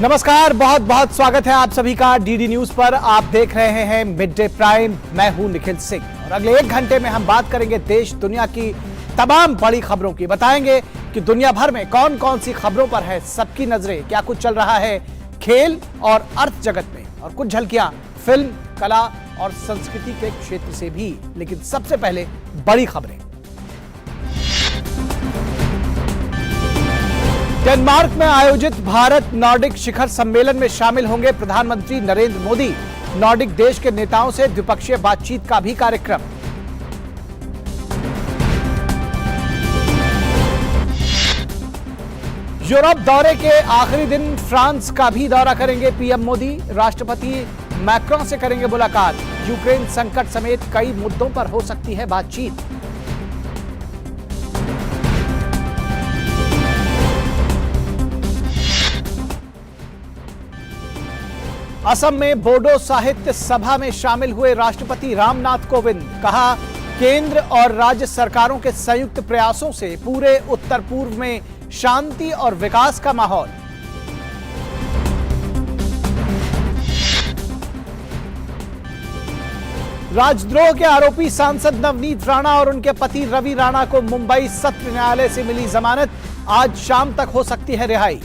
नमस्कार, बहुत बहुत स्वागत है आप सभी का डीडी न्यूज पर। आप देख रहे हैं मिड डे प्राइम। मैं हूं निखिल सिंह और अगले 1 घंटे में हम बात करेंगे देश दुनिया की तमाम बड़ी खबरों की। बताएंगे कि दुनिया भर में कौन कौन सी खबरों पर है सबकी नजरें, क्या कुछ चल रहा है खेल और अर्थ जगत में, और कुछ झलकियां फिल्म, कला और संस्कृति के क्षेत्र से भी। लेकिन सबसे पहले बड़ी खबरें। डेनमार्क में आयोजित भारत नॉर्डिक शिखर सम्मेलन में शामिल होंगे प्रधानमंत्री नरेंद्र मोदी। नॉर्डिक देश के नेताओं से द्विपक्षीय बातचीत का भी कार्यक्रम। यूरोप दौरे के आखिरी दिन फ्रांस का भी दौरा करेंगे पीएम मोदी। राष्ट्रपति मैक्रों से करेंगे मुलाकात। यूक्रेन संकट समेत कई मुद्दों पर हो सकती है बातचीत। असम में बोडो साहित्य सभा में शामिल हुए राष्ट्रपति रामनाथ कोविंद। कहा, केंद्र और राज्य सरकारों के संयुक्त प्रयासों से पूरे उत्तर पूर्व में शांति और विकास का माहौल। राजद्रोह के आरोपी सांसद नवनीत राणा और उनके पति रवि राणा को मुंबई सत्र न्यायालय से मिली जमानत। आज शाम तक हो सकती है रिहाई।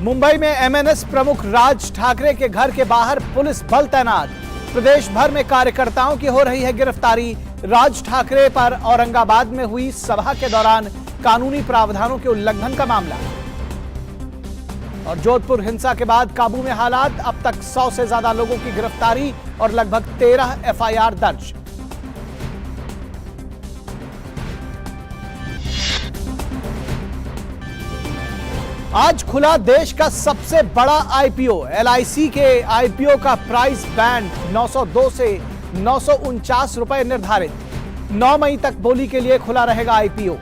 मुंबई में एमएनएस प्रमुख राज ठाकरे के घर के बाहर पुलिस बल तैनात। प्रदेश भर में कार्यकर्ताओं की हो रही है गिरफ्तारी। राज ठाकरे पर औरंगाबाद में हुई सभा के दौरान कानूनी प्रावधानों के उल्लंघन का मामला। और जोधपुर हिंसा के बाद काबू में हालात। अब तक 100 से ज्यादा लोगों की गिरफ्तारी और लगभग 13 एफआईआर दर्ज। आज खुला देश का सबसे बड़ा आईपीओ। एलआईसी के आईपीओ का प्राइस बैंड 902 से 949 रुपए निर्धारित। 9 मई तक बोली के लिए खुला रहेगा आईपीओ।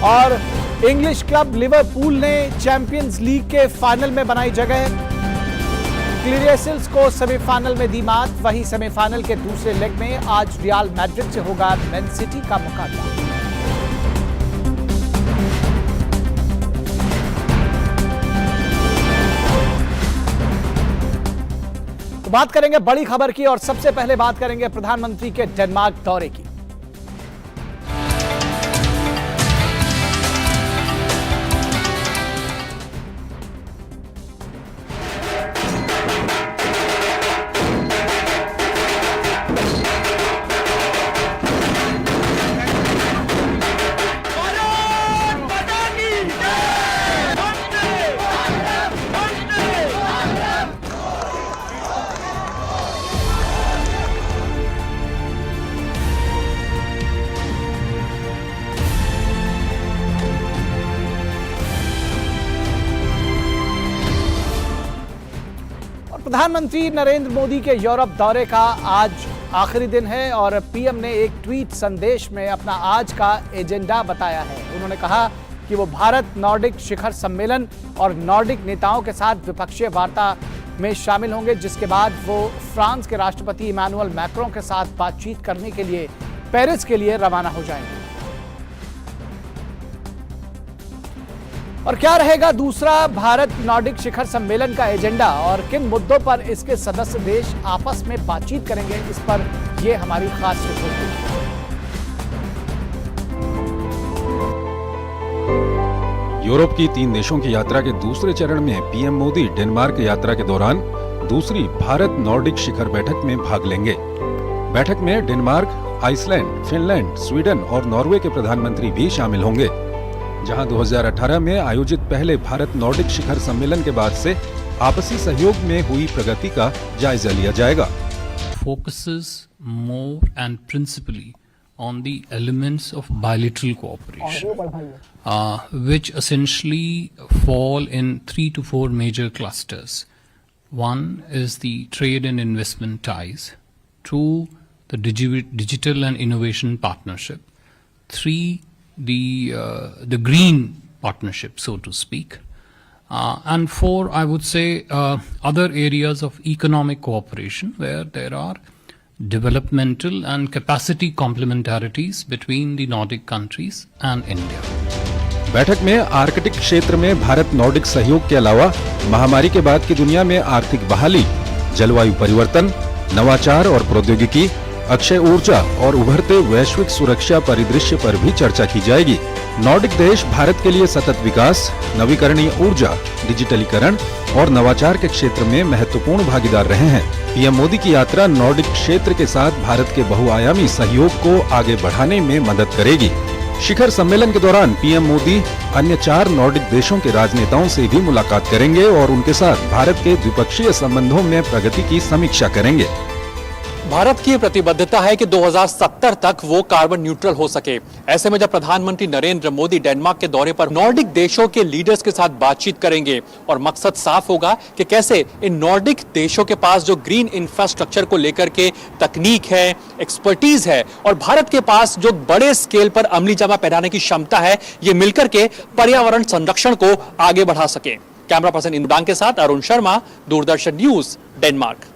और इंग्लिश क्लब लिवरपूल ने चैंपियंस लीग के फाइनल में बनाई जगह। क्लियरेसिल्स को सेमीफाइनल में दी मात। वहीं सेमीफाइनल के दूसरे लेग में आज रियल मैड्रिड से होगा मैन सिटी का मुकाबला। तो बात करेंगे बड़ी खबर की और सबसे पहले बात करेंगे प्रधानमंत्री के डेनमार्क दौरे की। प्रधानमंत्री नरेंद्र मोदी के यूरोप दौरे का आज आखिरी दिन है और पीएम ने एक ट्वीट संदेश में अपना आज का एजेंडा बताया है। उन्होंने कहा कि वो भारत नॉर्डिक शिखर सम्मेलन और नॉर्डिक नेताओं के साथ द्विपक्षीय वार्ता में शामिल होंगे, जिसके बाद वो फ्रांस के राष्ट्रपति इमैनुअल मैक्रों के साथ बातचीत करने के लिए पेरिस के लिए रवाना हो जाएंगे। और क्या रहेगा दूसरा भारत नॉर्डिक शिखर सम्मेलन का एजेंडा और किन मुद्दों पर इसके सदस्य देश आपस में बातचीत करेंगे, इस पर यह हमारी खास रिपोर्ट है। यूरोप की 3 देशों की यात्रा के दूसरे चरण में पीएम मोदी डेनमार्क यात्रा के दौरान दूसरी भारत नॉर्डिक शिखर बैठक में भाग लेंगे। बैठक में डेनमार्क, आइसलैंड, फिनलैंड, स्वीडन और नॉर्वे के प्रधानमंत्री भी शामिल होंगे, जहां 2018 में आयोजित पहले भारत नॉर्डिक शिखर सम्मेलन के बाद से आपसी सहयोग में हुई प्रगति का जायजा लिया जाएगा। Focuses more and principally on the elements of bilateral cooperation, which essentially fall in 3 to 4 major clusters. One is the trade and investment ties. 2, the digital and innovation partnership. 3, the green partnership, so to speak. And 4, I would say, other areas of economic cooperation where there are developmental and capacity complementarities between the Nordic countries and India. बैठक में Arctic क्षेत्र में Bharat Nordic सहयोग के अलावा महामारी के बाद की दुनिया में आर्थिक बहाली, जलवायु परिवर्तन, नवाचार और प्रौद्योगिकी, अक्षय ऊर्जा और उभरते वैश्विक सुरक्षा परिदृश्य पर भी चर्चा की जाएगी। नॉर्डिक देश भारत के लिए सतत विकास, नवीकरणीय ऊर्जा, डिजिटलीकरण और नवाचार के क्षेत्र में महत्वपूर्ण भागीदार रहे हैं। पीएम मोदी की यात्रा नॉर्डिक क्षेत्र के साथ भारत के बहुआयामी सहयोग को आगे बढ़ाने में मदद करेगी। शिखर सम्मेलन के दौरान पीएम मोदी अन्य 4 नॉर्डिक देशों के राजनेताओं से भी मुलाकात करेंगे और उनके साथ भारत के द्विपक्षीय संबंधों में प्रगति की समीक्षा करेंगे। भारत की प्रतिबद्धता है कि 2070 तक वो कार्बन न्यूट्रल हो सके। ऐसे में जब प्रधानमंत्री नरेंद्र मोदी डेनमार्क के दौरे पर नॉर्डिक देशों के लीडर्स के साथ बातचीत करेंगे और मकसद साफ होगा कि कैसे इन नॉर्डिक देशों के पास जो ग्रीन इंफ्रास्ट्रक्चर को लेकर के तकनीक है, एक्सपर्टीज है और भारत के पास जो बड़े स्केल पर अमली जामा पहनाने की क्षमता है, ये मिलकर के पर्यावरण संरक्षण को आगे बढ़ा सके। कैमरा पर्सन इंद्रांग के साथ अरुण शर्मा, दूरदर्शन न्यूज, डेनमार्क।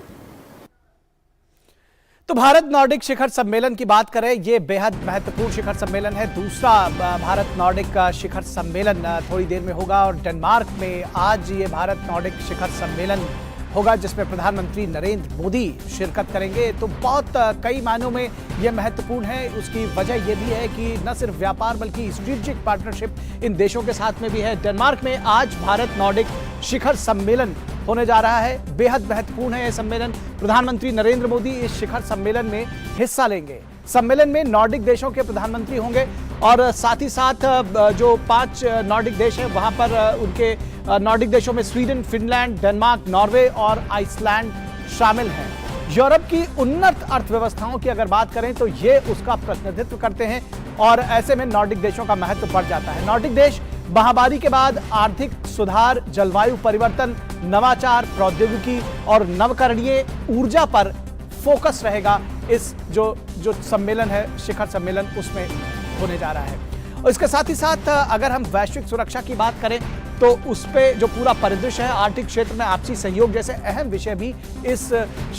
तो भारत नॉर्डिक शिखर सम्मेलन की बात करें, ये बेहद महत्वपूर्ण शिखर सम्मेलन है। दूसरा भारत नॉर्डिक शिखर सम्मेलन थोड़ी देर में होगा और डेनमार्क में आज ये भारत नॉर्डिक शिखर सम्मेलन होगा जिसमें प्रधानमंत्री नरेंद्र मोदी शिरकत करेंगे। तो बहुत कई मायनों में ये महत्वपूर्ण है। उसकी वजह ये भी है कि न सिर्फ व्यापार बल्कि स्ट्रेटेजिक पार्टनरशिप इन देशों के साथ में भी है। डेनमार्क में आज भारत नॉर्डिक शिखर सम्मेलन होने जा रहा है। बेहद महत्वपूर्ण है यह सम्मेलन। प्रधानमंत्री नरेंद्र मोदी इस शिखर सम्मेलन में हिस्सा लेंगे। सम्मेलन में नॉर्डिक देशों के प्रधानमंत्री होंगे और साथ ही साथ जो 5 नॉर्डिक देश हैं वहां पर उनके नॉर्डिक देशों में स्वीडन, फिनलैंड, डेनमार्क, नॉर्वे और आइसलैंड शामिल हैं। यूरोप की उन्नत अर्थव्यवस्थाओं की अगर बात करें तो ये उसका प्रतिनिधित्व करते हैं और ऐसे में नॉर्डिक देशों का महत्व बढ़ जाता है। नॉर्डिक देश महामारी के बाद आर्थिक सुधार, जलवायु परिवर्तन, नवाचार, प्रौद्योगिकी और नवकरणीय ऊर्जा पर फोकस रहेगा। इस जो सम्मेलन है, शिखर सम्मेलन, उसमें होने जा रहा है। और इसके साथ ही साथ अगर हम वैश्विक सुरक्षा की बात करें तो उस पे जो पूरा परिदृश्य है, आर्थिक क्षेत्र में आपसी सहयोग जैसे अहम विषय भी इस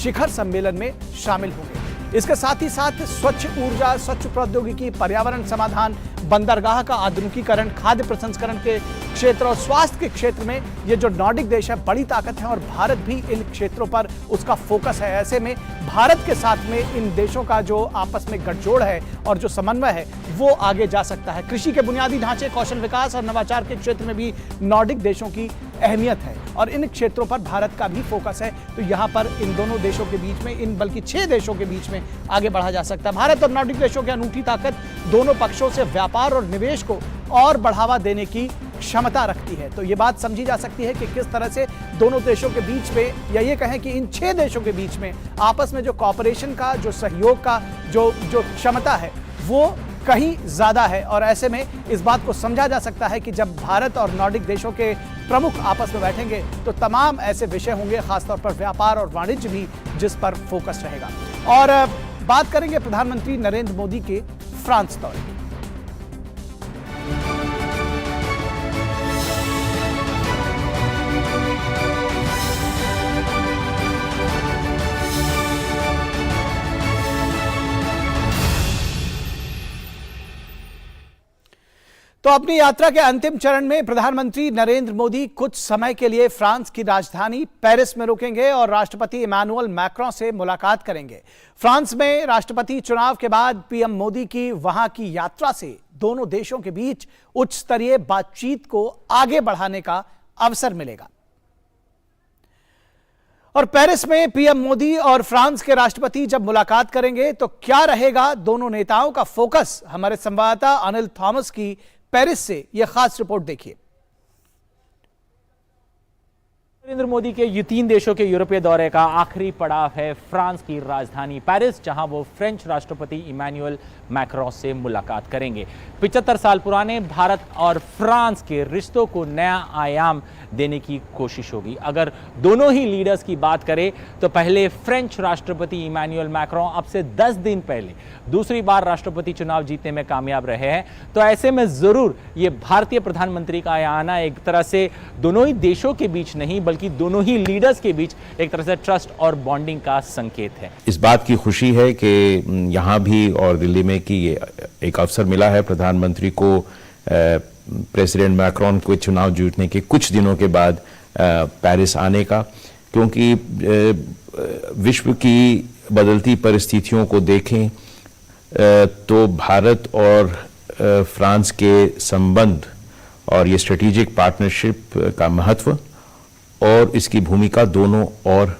शिखर सम्मेलन में शामिल होंगे। इसके साथ ही साथ स्वच्छ ऊर्जा, स्वच्छ प्रौद्योगिकी, पर्यावरण समाधान, बंदरगाह का आधुनिकीकरण, खाद्य प्रसंस्करण के क्षेत्र और स्वास्थ्य के क्षेत्र में ये जो नॉर्डिक देश है बड़ी ताकत है और भारत भी इन क्षेत्रों पर उसका फोकस है। ऐसे में भारत के साथ में इन देशों का जो आपस में गठजोड़ है और जो समन्वय है वो आगे जा सकता है। कृषि के बुनियादी ढांचे, कौशल विकास और नवाचार के क्षेत्र में भी नॉर्डिक देशों की अहमियत है और इन क्षेत्रों पर भारत का भी फोकस है। तो यहाँ पर इन दोनों देशों के बीच में, इन बल्कि 6 देशों के बीच में आगे बढ़ा जा सकता है। भारत और नॉर्डिक देशों की अनूठी ताकत दोनों पक्षों से व्यापार और निवेश को और बढ़ावा देने की क्षमता रखती है। तो ये बात समझी जा सकती है कि किस तरह से दोनों देशों के बीच में, या ये कहें कि इन 6 देशों के बीच में आपस में जो कॉपरेशन का, जो सहयोग का जो क्षमता है वो कहीं ज्यादा है। और ऐसे में इस बात को समझा जा सकता है कि जब भारत और नॉर्डिक देशों के प्रमुख आपस में बैठेंगे तो तमाम ऐसे विषय होंगे, खासतौर पर व्यापार और वाणिज्य भी, जिस पर फोकस रहेगा। और बात करेंगे प्रधानमंत्री नरेंद्र मोदी के फ्रांस दौरे की। तो अपनी यात्रा के अंतिम चरण में प्रधानमंत्री नरेंद्र मोदी कुछ समय के लिए फ्रांस की राजधानी पेरिस में रुकेंगे और राष्ट्रपति इमैनुअल मैक्रों से मुलाकात करेंगे। फ्रांस में राष्ट्रपति चुनाव के बाद पीएम मोदी की वहां की यात्रा से दोनों देशों के बीच उच्च स्तरीय बातचीत को आगे बढ़ाने का अवसर मिलेगा। और पेरिस में पीएम मोदी और फ्रांस के राष्ट्रपति जब मुलाकात करेंगे तो क्या रहेगा दोनों नेताओं का फोकस? हमारे संवाददाता अनिल थॉमस की पेरिस से यह खास रिपोर्ट देखिए। नरेंद्र मोदी के ये 3 देशों के यूरोपीय दौरे का आखिरी पड़ाव है फ्रांस की राजधानी पेरिस, जहां वो फ्रेंच राष्ट्रपति इमैनुअल मैक्रों से मुलाकात करेंगे। 75 साल पुराने भारत और फ्रांस के रिश्तों को नया आयाम देने की कोशिश होगी। अगर दोनों ही लीडर्स की बात करें तो पहले फ्रेंच राष्ट्रपति इमैनुअल मैक्रों अब से 10 दिन पहले दूसरी बार राष्ट्रपति चुनाव जीतने में कामयाब रहे हैं। तो ऐसे में जरूर ये भारतीय प्रधानमंत्री का आना एक तरह से दोनों ही देशों के बीच नहीं बल्कि दोनों ही लीडर्स के बीच एक तरह से ट्रस्ट और बॉन्डिंग का संकेत है। इस बात की खुशी है कि यहाँ भी और दिल्ली में कि एक अवसर मिला है प्रधानमंत्री को प्रेसिडेंट मैक्रोन को चुनाव जीतने के कुछ दिनों के बाद पेरिस आने का, क्योंकि विश्व की बदलती परिस्थितियों को देखें तो भारत और फ्रांस के संबंध और ये स्ट्रेटेजिक पार्टनरशिप का महत्व और इसकी भूमिका दोनों और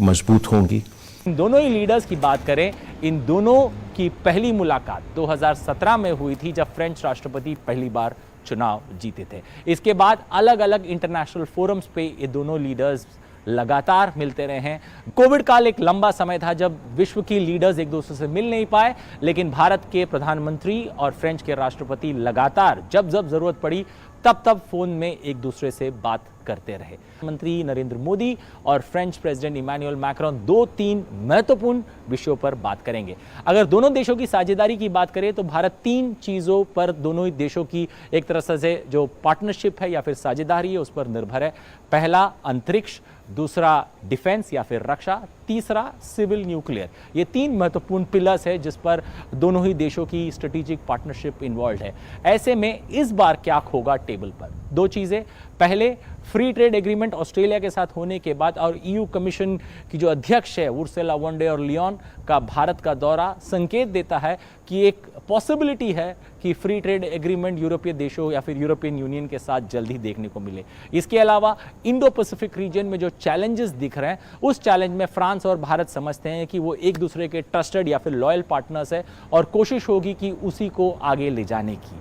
मजबूत होंगी। इन दोनों ही लीडर्स की बात करें, इन दोनों की पहली मुलाकात 2017 में हुई थी जब फ्रेंच राष्ट्रपति पहली बार चुनाव जीते थे। इसके बाद अलग अलग इंटरनेशनल फोरम्स पे ये दोनों लीडर्स लगातार मिलते रहे हैं। कोविड काल एक लंबा समय था जब विश्व की लीडर्स एक दूसरे से मिल नहीं पाए, लेकिन भारत के प्रधानमंत्री और फ्रेंच के राष्ट्रपति लगातार जब जब जरूरत पड़ी तब फोन में एक दूसरे से बात करते रहे। प्रधानमंत्री नरेंद्र मोदी और फ्रेंच प्रेसिडेंट इमैनुअल मैक्रोन 2-3 महत्वपूर्ण विषयों पर बात करेंगे। अगर दोनों देशों की साझेदारी की बात करें तो भारत 3 चीजों पर दोनों ही देशों की एक तरह से जो पार्टनरशिप है या फिर साझेदारी है उस पर निर्भर है। पहला अंतरिक्ष, दूसरा डिफेंस या फिर रक्षा, तीसरा सिविल न्यूक्लियर। ये 3 महत्वपूर्ण पिलर्स है जिस पर दोनों ही देशों की स्ट्रेटेजिक पार्टनरशिप इन्वॉल्व है। ऐसे में इस बार क्या होगा टेबल पर? 2 चीजें। पहले, फ्री ट्रेड एग्रीमेंट ऑस्ट्रेलिया के साथ होने के बाद और ईयू कमीशन की जो अध्यक्ष है उर्सुला वॉन डेर लियन का भारत का दौरा संकेत देता है कि एक पॉसिबिलिटी है कि फ्री ट्रेड एग्रीमेंट यूरोपीय देशों या फिर यूरोपियन यूनियन के साथ जल्द ही देखने को मिले। इसके अलावा इंडो पैसिफिक रीजन में जो चैलेंजेस दिख रहे हैं उस चैलेंज में फ्रांस और भारत समझते हैं कि वो एक दूसरे के ट्रस्टेड या फिर लॉयल पार्टनर्स है और कोशिश होगी कि उसी को आगे ले जाने की।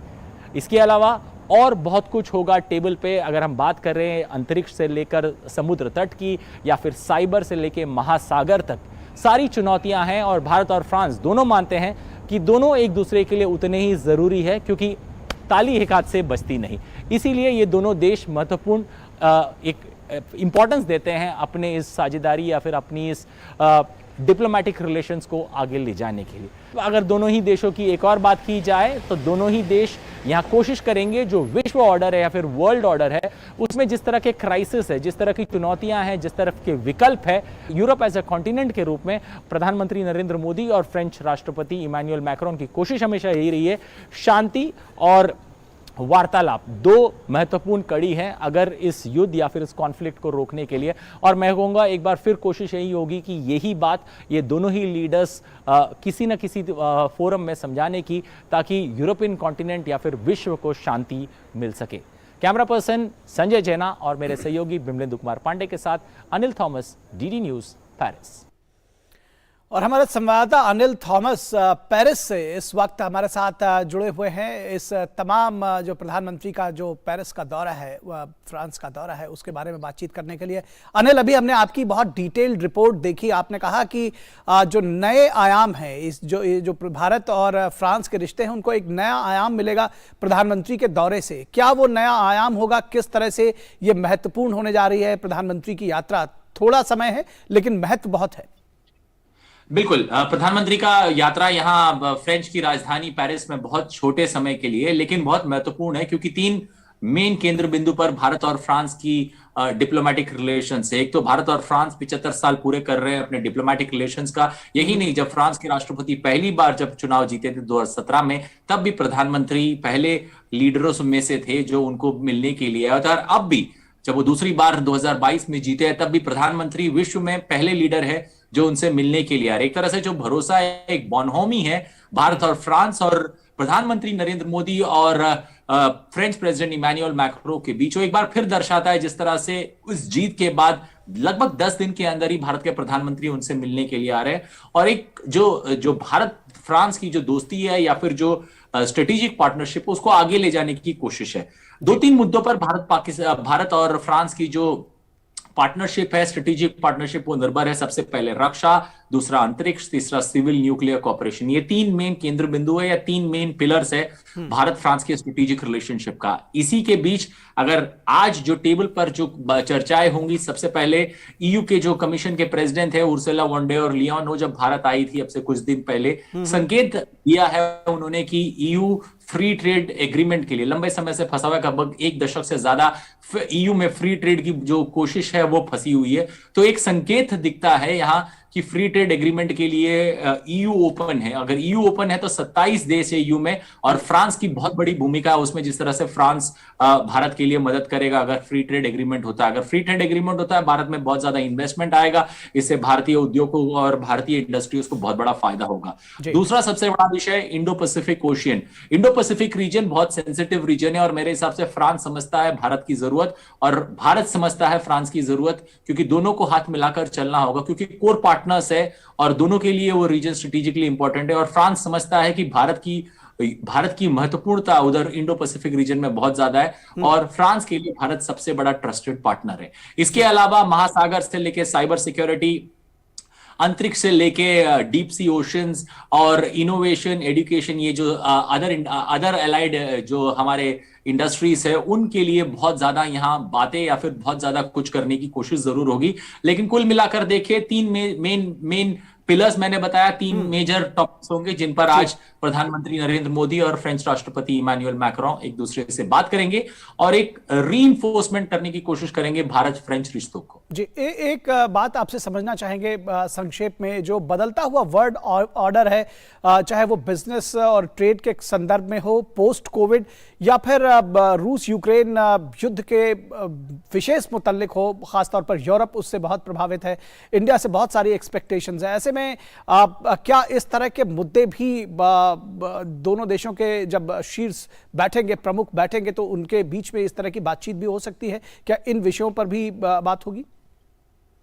इसके अलावा और बहुत कुछ होगा टेबल पे। अगर हम बात कर रहे हैं अंतरिक्ष से लेकर समुद्र तट की या फिर साइबर से लेकर महासागर तक, सारी चुनौतियां हैं और भारत और फ्रांस दोनों मानते हैं कि दोनों एक दूसरे के लिए उतने ही जरूरी है, क्योंकि ताली एक हाथ से बजती नहीं। इसीलिए ये दोनों देश महत्वपूर्ण एक इंपॉर्टेंस देते हैं अपने इस साझेदारी या फिर अपनी इस डिप्लोमेटिक रिलेशंस को आगे ले जाने के लिए। अगर दोनों ही देशों की एक और बात की जाए तो दोनों ही देश यहाँ कोशिश करेंगे जो विश्व ऑर्डर है या फिर वर्ल्ड ऑर्डर है उसमें जिस तरह के क्राइसिस है, जिस तरह की चुनौतियां हैं, जिस तरह के विकल्प है, यूरोप एज ए कॉन्टिनेंट के रूप में प्रधानमंत्री नरेंद्र मोदी और फ्रेंच राष्ट्रपति इमैनुअल मैक्रोन की कोशिश हमेशा यही रही है, शांति और वार्तालाप 2 महत्वपूर्ण कड़ी हैं अगर इस युद्ध या फिर इस कॉन्फ्लिक्ट को रोकने के लिए। और मैं कहूँगा एक बार फिर कोशिश यही होगी कि यही बात ये दोनों ही लीडर्स किसी न किसी फोरम में समझाने की, ताकि यूरोपियन कॉन्टिनेंट या फिर विश्व को शांति मिल सके। कैमरा पर्सन संजय जैना और मेरे सहयोगी बिमलेंदु कुमार पांडे के साथ Anil Thomas, DD news, Paris. और हमारे संवाददाता अनिल थॉमस पेरिस से इस वक्त हमारे साथ जुड़े हुए हैं। इस तमाम जो प्रधानमंत्री का जो पेरिस का दौरा है, फ्रांस का दौरा है, उसके बारे में बातचीत करने के लिए। अनिल, अभी हमने आपकी बहुत डिटेल्ड रिपोर्ट देखी। आपने कहा कि जो नए आयाम हैं, इस जो भारत और फ्रांस के रिश्ते हैं उनको एक नया आयाम मिलेगा प्रधानमंत्री के दौरे से। क्या वो नया आयाम होगा? किस तरह से ये महत्वपूर्ण होने जा रही है प्रधानमंत्री की यात्रा? थोड़ा समय है लेकिन महत्व बहुत है। बिल्कुल, प्रधानमंत्री का यात्रा यहाँ फ्रेंच की राजधानी पेरिस में बहुत छोटे समय के लिए लेकिन बहुत महत्वपूर्ण है, क्योंकि 3 मेन केंद्र बिंदु पर भारत और फ्रांस की डिप्लोमेटिक रिलेशंस है। एक तो भारत और फ्रांस 75 साल पूरे कर रहे हैं अपने डिप्लोमेटिक रिलेशंस का। यही नहीं, जब फ्रांस के राष्ट्रपति पहली बार जब चुनाव जीते थे 2017 में, तब भी प्रधानमंत्री पहले लीडरों में से थे जो उनको मिलने के लिए आए थे। और अब भी जब वो दूसरी बार 2022 में जीते हैं तब भी प्रधानमंत्री विश्व में पहले लीडर है जो उनसे मिलने के लिए आ रहे। एक तरह से जो भरोसा है, एक बॉनहोमी है भारत और फ्रांस और प्रधानमंत्री नरेंद्र मोदी और फ्रेंच प्रेसिडेंट इमैनुअल मैक्रोन के बीच, वो एक बार फिर दर्शाता है जिस तरह से उस जीत के बाद लगभग 10 दिन के अंदर ही भारत के प्रधानमंत्री उनसे मिलने के लिए आ रहे हैं। और एक जो भारत फ्रांस की जो दोस्ती है या फिर जो स्ट्रेटेजिक पार्टनरशिप, उसको आगे ले जाने की कोशिश है। 2-3 मुद्दों पर भारत और फ्रांस की जो पार्टनरशिप है, स्ट्रेटेजिक पार्टनरशिप, वो निर्भर है। सबसे पहले रक्षा, दूसरा अंतरिक्ष, तीसरा सिविल न्यूक्लियर कॉपरेशन। ये 3 मेन केंद्र बिंदु है या 3 मेन पिलर्स है भारत फ्रांस के स्ट्रेटेजिक रिलेशनशिप का। इसी के बीच अगर आज जो टेबल पर जो चर्चाएं होंगी, सबसे पहले ईयू के जो कमीशन के प्रेसिडेंट है उर्सुला वॉन डेर लियन, वो जब भारत आई थी अब से कुछ दिन पहले, संकेत दिया है उन्होंने कि ईयू फ्री ट्रेड एग्रीमेंट के लिए लंबे समय से फंसा हुआ है, लगभग एक दशक से ज्यादा ईयू में फ्री ट्रेड की जो कोशिश है वो फंसी हुई है। तो एक संकेत दिखता है यहां कि फ्री ट्रेड एग्रीमेंट के लिए ईयू ओपन है। अगर ईयू ओपन है तो 27 देश है ईयू में, और फ्रांस की बहुत बड़ी भूमिका है उसमें, जिस तरह से फ्रांस भारत के लिए मदद करेगा अगर फ्री ट्रेड एग्रीमेंट होता है। अगर फ्री ट्रेड एग्रीमेंट होता है, भारत में बहुत ज्यादा इन्वेस्टमेंट आएगा, इससे भारतीय उद्योगों और भारतीय इंडस्ट्रीज को बहुत बड़ा फायदा होगा। दूसरा सबसे बड़ा विषय Indo Pacific ocean. Indo Pacific region बहुत सेंसिटिव रीजन है, और मेरे हिसाब से फ्रांस समझता है भारत की जरूरत और भारत समझता है फ्रांस की जरूरत, क्योंकि दोनों को हाथ मिलाकर चलना होगा, क्योंकि कोर पार्टनर्स है और दोनों के लिए वो रीजन स्ट्रेटेजिकली इंपॉर्टेंट है। और फ्रांस समझता है कि भारत की महत्वपूर्णता उधर इंडो पैसिफिक रीजन में बहुत ज्यादा है, और फ्रांस के लिए भारत सबसे बड़ा ट्रस्टेड पार्टनर है। इसके अलावा महासागर से लेके साइबर सिक्योरिटी, अंतरिक्ष से लेके डीप सी ओशंस और इनोवेशन, एजुकेशन, ये जो अदर एलाइड जो हमारे इंडस्ट्रीज है उनके लिए बहुत ज्यादा यहाँ बातें या फिर बहुत ज्यादा कुछ करने की कोशिश जरूर होगी। लेकिन कुल मिलाकर देखें, तीन मेन पिलर्स मैंने बताया, तीन मेजर टॉपिक्स होंगे जिन पर आज प्रधानमंत्री नरेंद्र मोदी और फ्रेंच राष्ट्रपति इमैनुअल मैक्रोन एक दूसरे से बात करेंगे और एक रीइंफोर्समेंट करने की कोशिश करेंगे भारत फ्रेंच रिश्तों को। जी, एक बात आपसे समझना चाहेंगे संक्षेप में, जो बदलता हुआ वर्ल्ड ऑर्डर है, चाहे वो बिजनेस और ट्रेड के संदर्भ में हो पोस्ट कोविड, या फिर रूस यूक्रेन युद्ध के विशेष मुतल्लिक हो, खासतौर पर यूरोप उससे बहुत प्रभावित है, इंडिया से बहुत सारी एक्सपेक्टेशंस है। ऐसे में क्या इस तरह के मुद्दे भी दोनों देशों के जब शीर्ष बैठेंगे, प्रमुख बैठेंगे, तो उनके बीच में इस तरह की बातचीत भी हो सकती है? क्या इन विषयों पर भी बात होगी?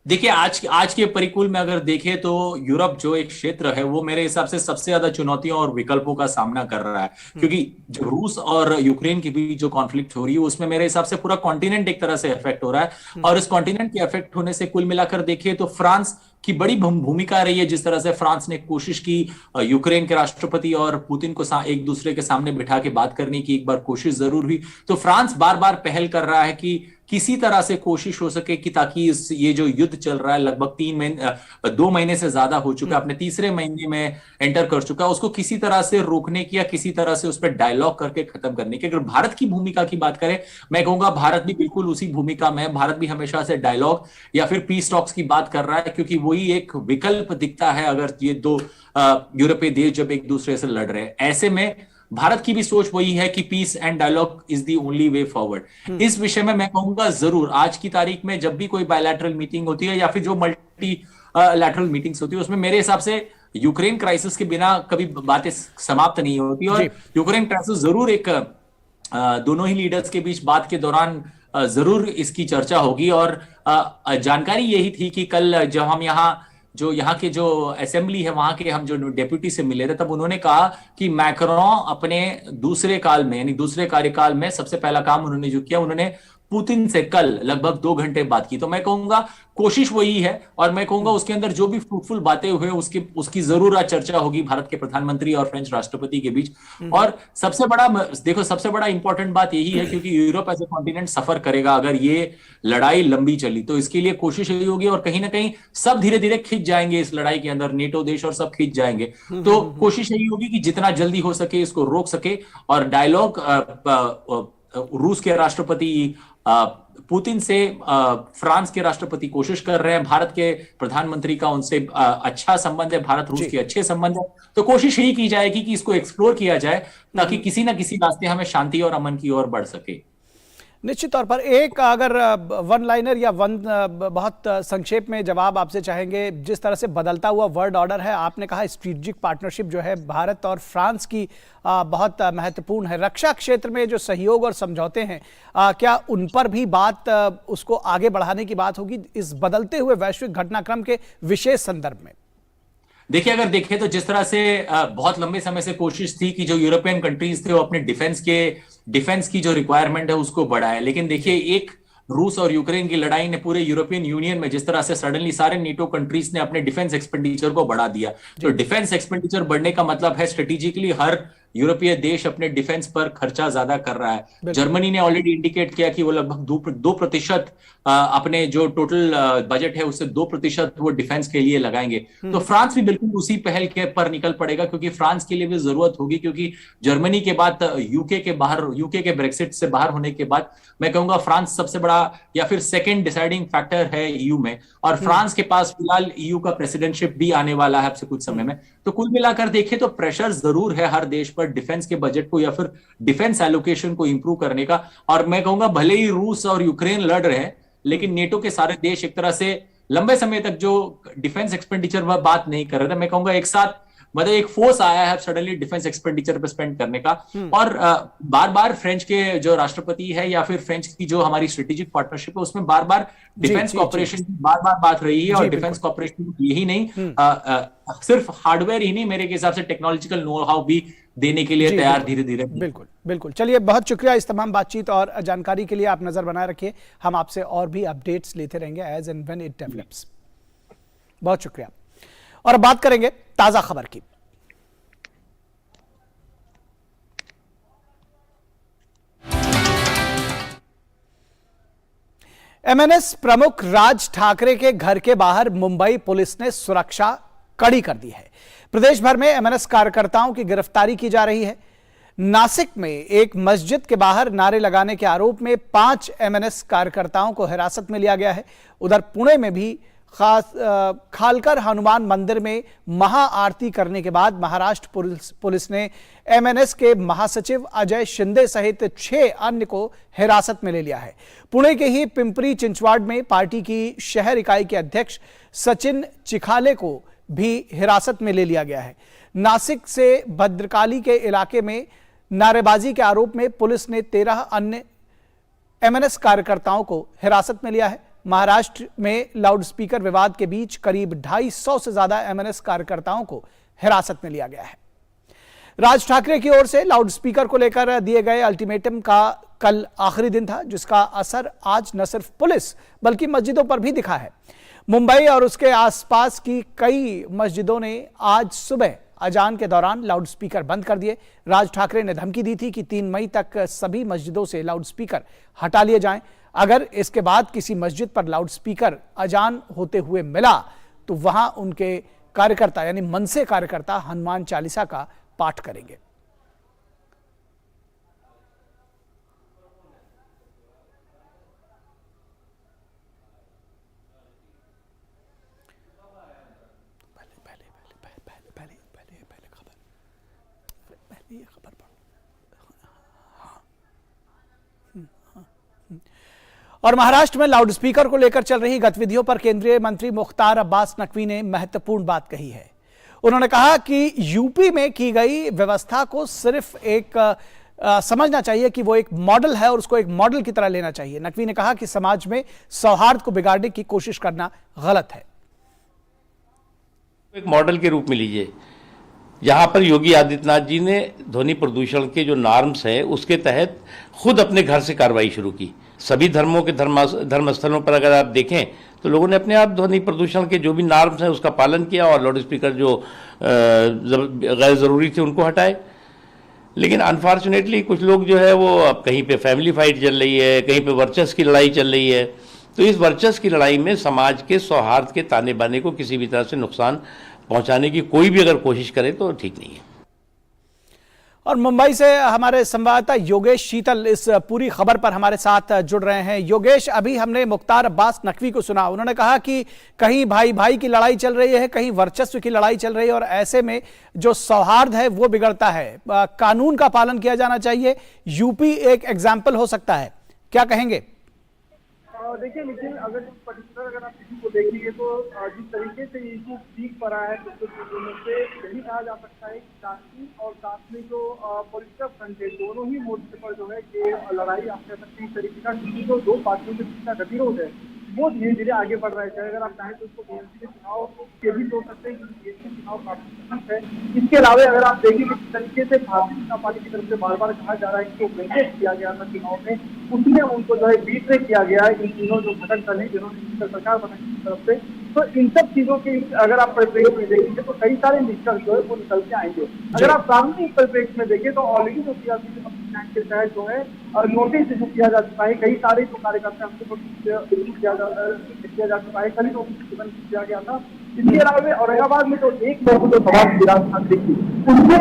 देखिए, आज के परिकुल में अगर देखें तो यूरोप जो एक क्षेत्र है वो मेरे हिसाब से सबसे ज्यादा चुनौतियों और विकल्पों का सामना कर रहा है, क्योंकि जो रूस और यूक्रेन के बीच जो कॉन्फ्लिक्ट हो रही है उसमें मेरे हिसाब से पूरा कॉन्टिनेंट एक तरह से इफेक्ट हो रहा है। और इस कॉन्टिनेंट के इफेक्ट होने से कुल मिलाकर देखिए तो फ्रांस की बड़ी भूमिका रही है। जिस तरह से फ्रांस ने कोशिश की यूक्रेन के राष्ट्रपति और पुतिन को एक दूसरे के सामने बिठा के बात करने की एक बार कोशिश जरूर हुई, तो फ्रांस बार बार पहल कर रहा है कि किसी तरह से कोशिश हो सके कि ताकि ये जो युद्ध चल रहा है लगभग 2 महीने से ज्यादा हो चुका है, अपने तीसरे महीने में एंटर कर चुका है, उसको किसी तरह से रोकने की या किसी तरह से उस पर डायलॉग करके खत्म करने की। अगर भारत की भूमिका की बात करें, मैं कहूंगा भारत भी बिल्कुल उसी भूमिका में है। भारत भी हमेशा से डायलॉग या फिर पीस टॉक्स की बात कर रहा है, क्योंकि वही एक विकल्प दिखता है अगर ये दो यूरोपीय देश जब एक दूसरे से लड़ रहे हैं। ऐसे में भारत की भी सोच वही है कि peace and dialogue is the only way forward. इस विषय में मैं कहूंगा जरूर आज की तारीख में जब भी कोई बायलैटरल मीटिंग होती है या फिर जो मल्टी लैटरल मीटिंग्स होती है, उसमें मेरे हिसाब से यूक्रेन क्राइसिस के बिना कभी बातें समाप्त नहीं होती, और यूक्रेन क्राइसिस जरूर एक दोनों ही लीडर्स के बीच बात के दौरान जरूर इसकी चर्चा होगी। और जानकारी यही थी कि कल जब हम यहाँ के जो असेंबली है वहां के हम जो डेप्यूटी से मिले थे, तब उन्होंने कहा कि मैक्रोन अपने दूसरे काल में यानी दूसरे कार्यकाल में सबसे पहला काम उन्होंने जो किया, उन्होंने पुतिन से कल लगभग 2 घंटे बात की। तो मैं कहूंगा कोशिश वही है, और मैं कहूंगा उसके अंदर जो भी फ्रूटफुल बातें हुए उसकी जरूर चर्चा होगी भारत के प्रधानमंत्री और फ्रेंच राष्ट्रपति के बीच। और सबसे बड़ा इंपॉर्टेंट बात यही है, क्योंकि यूरोप एज ए कॉन्टिनेंट सफर करेगा अगर ये लड़ाई लंबी चली, तो इसके लिए कोशिश यही होगी, और कहीं ना कहीं सब धीरे धीरे खिंच जाएंगे इस लड़ाई के अंदर, नेटो देश और सब खिंच जाएंगे। तो कोशिश यही होगी कि जितना जल्दी हो सके इसको रोक सके, और डायलॉग रूस के राष्ट्रपति पुतिन से फ्रांस के राष्ट्रपति कोशिश कर रहे हैं, भारत के प्रधानमंत्री का उनसे अच्छा संबंध है, भारत रूस के अच्छे संबंध है, तो कोशिश यही की जाएगी कि इसको एक्सप्लोर किया जाए ताकि किसी ना किसी रास्ते हमें शांति और अमन की ओर बढ़ सके। निश्चित तौर पर एक अगर वन लाइनर या बहुत संक्षेप में जवाब आपसे चाहेंगे, जिस तरह से बदलता हुआ वर्ल्ड ऑर्डर है, आपने कहा स्ट्रेटेजिक पार्टनरशिप जो है भारत और फ्रांस की बहुत महत्वपूर्ण है, रक्षा क्षेत्र में जो सहयोग और समझौते हैं, क्या उन पर भी बात उसको आगे बढ़ाने की बात होगी इस बदलते हुए वैश्विक घटनाक्रम के विशेष संदर्भ में? देखिए, अगर देखें तो जिस तरह से बहुत लंबे समय से कोशिश थी कि जो यूरोपियन कंट्रीज थे वो अपने डिफेंस की जो रिक्वायरमेंट है उसको बढ़ाए, लेकिन देखिए एक रूस और यूक्रेन की लड़ाई ने पूरे यूरोपियन यूनियन में जिस तरह से सडनली सारे नेटो कंट्रीज ने अपने डिफेंस एक्सपेंडिचर को बढ़ा दिया, तो डिफेंस एक्सपेंडिचर बढ़ने का मतलब है स्ट्रेटेजिकली हर यूरोपीय देश अपने डिफेंस पर खर्चा ज्यादा कर रहा है। जर्मनी ने ऑलरेडी इंडिकेट किया कि वो लगभग 2% अपने जो टोटल बजट है उससे 2% वो डिफेंस के लिए लगाएंगे। तो फ्रांस भी बिल्कुल उसी पहल के पर निकल पड़ेगा, क्योंकि फ्रांस के लिए भी जरूरत होगी, क्योंकि जर्मनी के बाद यूके के ब्रेक्सिट से बाहर होने के बाद मैं कहूंगा फ्रांस सबसे बड़ा या फिर सेकंड डिसाइडिंग फैक्टर है ईयू में, और फ्रांस के पास फिलहाल ईयू का प्रेसिडेंटशिप भी आने वाला है अब से कुछ समय में। तो कुल मिलाकर देखें तो प्रेशर जरूर है हर देश पर डिफेंस के बजट को या फिर डिफेंस एलोकेशन को इंप्रूव करने का। और मैं कहूंगा भले ही रूस और यूक्रेन लड़ रहे हैं, लेकिन नेटो के सारे देश एक तरह से लंबे समय तक जो डिफेंस एक्सपेंडिचर वह बात नहीं कर रहे थे। मैं कहूंगा एक साथ मतलब एक फोर्स आया है सडनली डिफेंस एक्सपेंडिचर पे स्पेंड करने का। और बार बार फ्रेंच के जो राष्ट्रपति है या फिर फ्रेंच की जो हमारी स्ट्रेटेजिक पार्टनरशिप है उसमें बार बार डिफेंस कॉपरेशन की बार बार बात रही है। और डिफेंस कॉपरेशन यही नहीं, सिर्फ हार्डवेयर ही नहीं, मेरे हिसाब से टेक्नोलॉजिकल नो हाउ भी देने के लिए तैयार धीरे धीरे। बिल्कुल बिल्कुल। चलिए, बहुत शुक्रिया इस तमाम बातचीत और जानकारी के लिए। आप नजर बनाए रखिए, हम आपसे और भी अपडेट्स लेते रहेंगे as and when it develops. बहुत शुक्रिया। और अब बात करेंगे ताजा खबर की। एमएनएस प्रमुख राज ठाकरे के घर के बाहर मुंबई पुलिस ने सुरक्षा कड़ी कर दी है। प्रदेश भर में एमएनएस कार्यकर्ताओं की गिरफ्तारी की जा रही है। नासिक में एक मस्जिद के बाहर नारे लगाने के आरोप में 5 एमएनएस कार्यकर्ताओं को हिरासत में लिया गया है। उधर पुणे में भी खालकर हनुमान मंदिर में महाआरती करने के बाद महाराष्ट्र पुलिस ने एमएनएस के महासचिव अजय शिंदे सहित 6 अन्य को हिरासत में ले लिया है। पुणे के ही पिंपरी चिंचवाड़ में पार्टी की शहर इकाई के अध्यक्ष सचिन चिखाले को भी हिरासत में ले लिया गया है। नासिक से भद्रकाली के इलाके में नारेबाजी के आरोप में पुलिस ने 13 अन्य एमएनएस कार्यकर्ताओं को हिरासत में लिया है। महाराष्ट्र में लाउडस्पीकर विवाद के बीच करीब 250 से ज्यादा एमएनएस कार्यकर्ताओं को हिरासत में लिया गया है। राज ठाकरे की ओर से लाउडस्पीकर को लेकर दिए गए अल्टीमेटम का कल आखिरी दिन था, जिसका असर आज न सिर्फ पुलिस बल्कि मस्जिदों पर भी दिखा है। मुंबई और उसके आसपास की कई मस्जिदों ने आज सुबह अजान के दौरान लाउडस्पीकर बंद कर दिए। राज ठाकरे ने धमकी दी थी कि 3 मई तक सभी मस्जिदों से लाउडस्पीकर हटा लिए जाएं। अगर इसके बाद किसी मस्जिद पर लाउडस्पीकर अजान होते हुए मिला तो वहां उनके कार्यकर्ता यानी मनसे कार्यकर्ता हनुमान चालीसा का पाठ करेंगे। और महाराष्ट्र में लाउडस्पीकर को लेकर चल रही गतिविधियों पर केंद्रीय मंत्री मुख्तार अब्बास नकवी ने महत्वपूर्ण बात कही है। उन्होंने कहा कि यूपी में की गई व्यवस्था को सिर्फ एक समझना चाहिए कि वो एक मॉडल है और उसको एक मॉडल की तरह लेना चाहिए। नकवी ने कहा कि समाज में सौहार्द को बिगाड़ने की कोशिश करना गलत है। एक मॉडल के रूप में लीजिए, यहाँ पर योगी आदित्यनाथ जी ने ध्वनि प्रदूषण के जो नॉर्म्स हैं उसके तहत खुद अपने घर से कार्रवाई शुरू की। सभी धर्मों के धर्मस्थलों पर अगर आप देखें तो लोगों ने अपने आप ध्वनि प्रदूषण के जो भी नॉर्म्स हैं उसका पालन किया और लाउड स्पीकर जो गैर ज़रूरी थे उनको हटाए। लेकिन अनफॉर्चुनेटली कुछ लोग जो है वो अब कहीं पे फैमिली फाइट चल रही है, कहीं पे वर्चस्व की लड़ाई चल रही है। तो इस वर्चस्व की लड़ाई में समाज के सौहार्द के ताने बाने को किसी भी तरह से नुकसान पहुंचाने की कोई भी अगर कोशिश करे तो ठीक नहीं है। और मुंबई से हमारे संवाददाता योगेश शीतल इस पूरी खबर पर हमारे साथ जुड़ रहे हैं। योगेश, अभी हमने मुख्तार अब्बास नकवी को सुना, उन्होंने कहा कि कहीं भाई भाई की लड़ाई चल रही है, कहीं वर्चस्व की लड़ाई चल रही है और ऐसे में जो सौहार्द है वो बिगड़ता है। कानून का पालन किया जाना चाहिए। यूपी एक एग्जाम्पल हो सकता है, क्या कहेंगे? देखिए लेकिन अगर आप किसी को देखेंगे तो जिस तरीके से ये जो पीक पर आया है तो से यही कहा जा सकता है कि शांति और साथ में जो पॉलिटिकल फ्रंट है दोनों ही मोर्चे पर जो है कि लड़ाई आप कह सकते हैं इस तरीके का, क्योंकि जो 2 पार्टियों के बीच का गतिरोध है वो धीरे धीरे आगे बढ़ रहा है। चाहे अगर आप चाहें तो उसको बीएमसी के चुनाव के भी सोच सकते हैं क्योंकि बीएमसी चुनाव काफी है। इसके अलावा अगर आप देखें कि किस तरीके से भारतीय जनता पार्टी की तरफ से बार बार कहा जा रहा है कि जो मैंडेट किया गया था चुनाव में उसमें उनको जो है बीट किया गया है। इन तीनों जो घटक दल है जिन्होंने सरकार बनाने की तरफ से तो इन सब चीजों की अगर आप परिप्रेक्ष्य में देखेंगे तो कई सारे निष्कर्ष जो है वो निकल के आएंगे। अगर आप कानूनी परिप्रेक्ष्य में देखें तो ऑलरेडी जो सीआरपीसी के तहत जो है नोटिस इशू किया जा चुका है। कई सारे जो कार्यकर्ता हमको इशू किया जा चुका है। कल नोटिस किया गया था। इसके अलावा औरंगाबाद में जो एक लोगों को सभा की विरासत ठाकरे की, उसके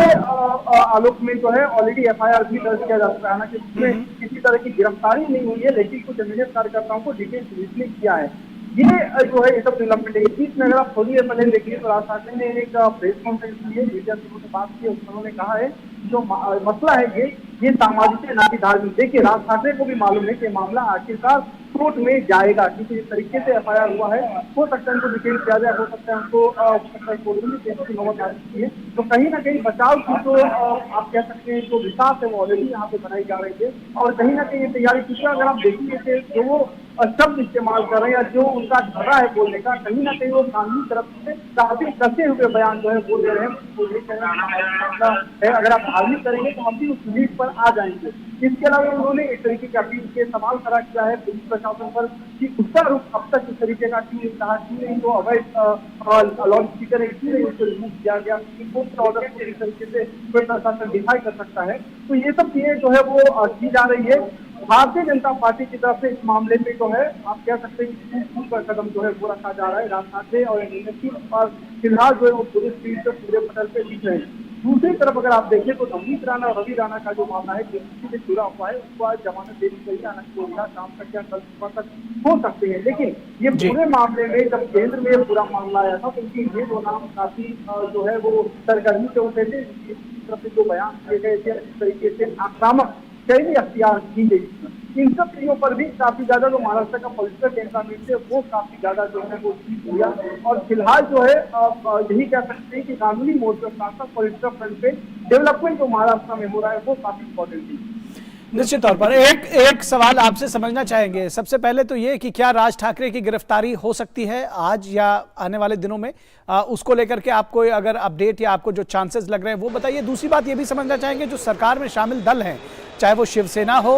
आलोक में जो है ऑलरेडी एफआईआर भी दर्ज किया जा चुका है। हालांकि उसमें किसी तरह की गिरफ्तारी नहीं हुई है, लेकिन कुछ एमएनएफ कार्यकर्ताओं को डिटेल पुलिस ने किया है। ये जो है ये सब डेवलपमेंट है। इस में अगर आप थोड़ी देर पहले देखिए तो राज ठाकरे ने एक प्रेस कॉन्फ्रेंस की है, मीडिया से बात की, उन्होंने कहा है जो मसला है ये सामाजिक है ना कि धार्मिक। देखिए राज ठाकरे को भी मालूम है कि मामला आखिरकार कोर्ट में जाएगा, क्योंकि जिस तरीके से एफआईआर हुआ है हो सकता है उनको डिटेल किया जाए, हो सकता है उनको कोर्ट में केस की नौबत आ सकती है। तो कहीं ना कहीं बचाव की जो आप कह सकते हैं जो विकास है वो ऑलरेडी यहाँ पे बनाई जा रही है और कहीं ना कहीं ये तैयारी की। अगर आप देखेंगे जो वो शब्द इस्तेमाल कर रहे हैं या जो उनका धरा है बोलने का, कहीं ना कहीं वो कानूनी तरफ से काफी कसे हुए बयान जो है बोल रहे हैं। अगर आप धार्मिक करेंगे तो हम भी उस लीड पर आ जाएंगे। इसके अलावा उन्होंने एक तरीके की अपील के सवाल खड़ा किया है पुलिस प्रशासन पर कि उसका रुख अब तक इस तरीके का क्यों नहीं कहा, क्यों नहीं जो अवैध लाउड स्पीकर है इसलिए उसको रिमूव किया गया, ऑर्डर को इस तरीके से कोई प्रशासन डिफाई कर सकता है। तो ये सब चीजें जो है वो की जा रही है। भारतीय जनता पार्टी की तरफ से इस मामले में जो है आप कह सकते हैं कि पर कदम जो है वो रखा जा रहा है। राज ठाकरे और एनएससी और फिलहाल जो है वो पुलिस स्पीड पे पूरे पटल पे दिख रहे हैं। दूसरी तरफ अगर आप देखें तो नवनीत राणा और रवि राणा का जो मामला है जेपीसी से जुड़ा हुआ है, उसको आज जमानत दे दी गई है। हालांकि शाम तक या कल सुबह तक हो सकते हैं, लेकिन ये पूरे मामले में जब केंद्र में ये पूरा मामला आया था तो उनकी ये दो नाम काफी जो है वो सरगर्मी से उठे थे। तरफ से जो बयान किए गए थे इस तरीके से आक्रामक शैली अख्तियार की गई। इन सब चीजों पर भी काफी ज्यादा जो महाराष्ट्र का पॉलिटिकल टेम्परामेंट है वो काफी ज्यादा जो है वो ठीक हुआ और फिलहाल जो है यही कह सकते हैं कि कानूनी मोर्चे के साथ साथ पॉलिटिकल फ्रंट पे डेवलपमेंट जो महाराष्ट्र में हो रहा है वो काफी इंपॉर्टेंट है। निश्चित तौर पर एक सवाल आपसे समझना चाहेंगे। सबसे पहले तो ये कि क्या राज ठाकरे की गिरफ्तारी हो सकती है आज या आने वाले दिनों में, उसको लेकर के आपको अगर अपडेट या आपको जो चांसेस लग रहे हैं वो बताइए। दूसरी बात ये भी समझना चाहेंगे जो सरकार में शामिल दल हैं, चाहे वो शिवसेना हो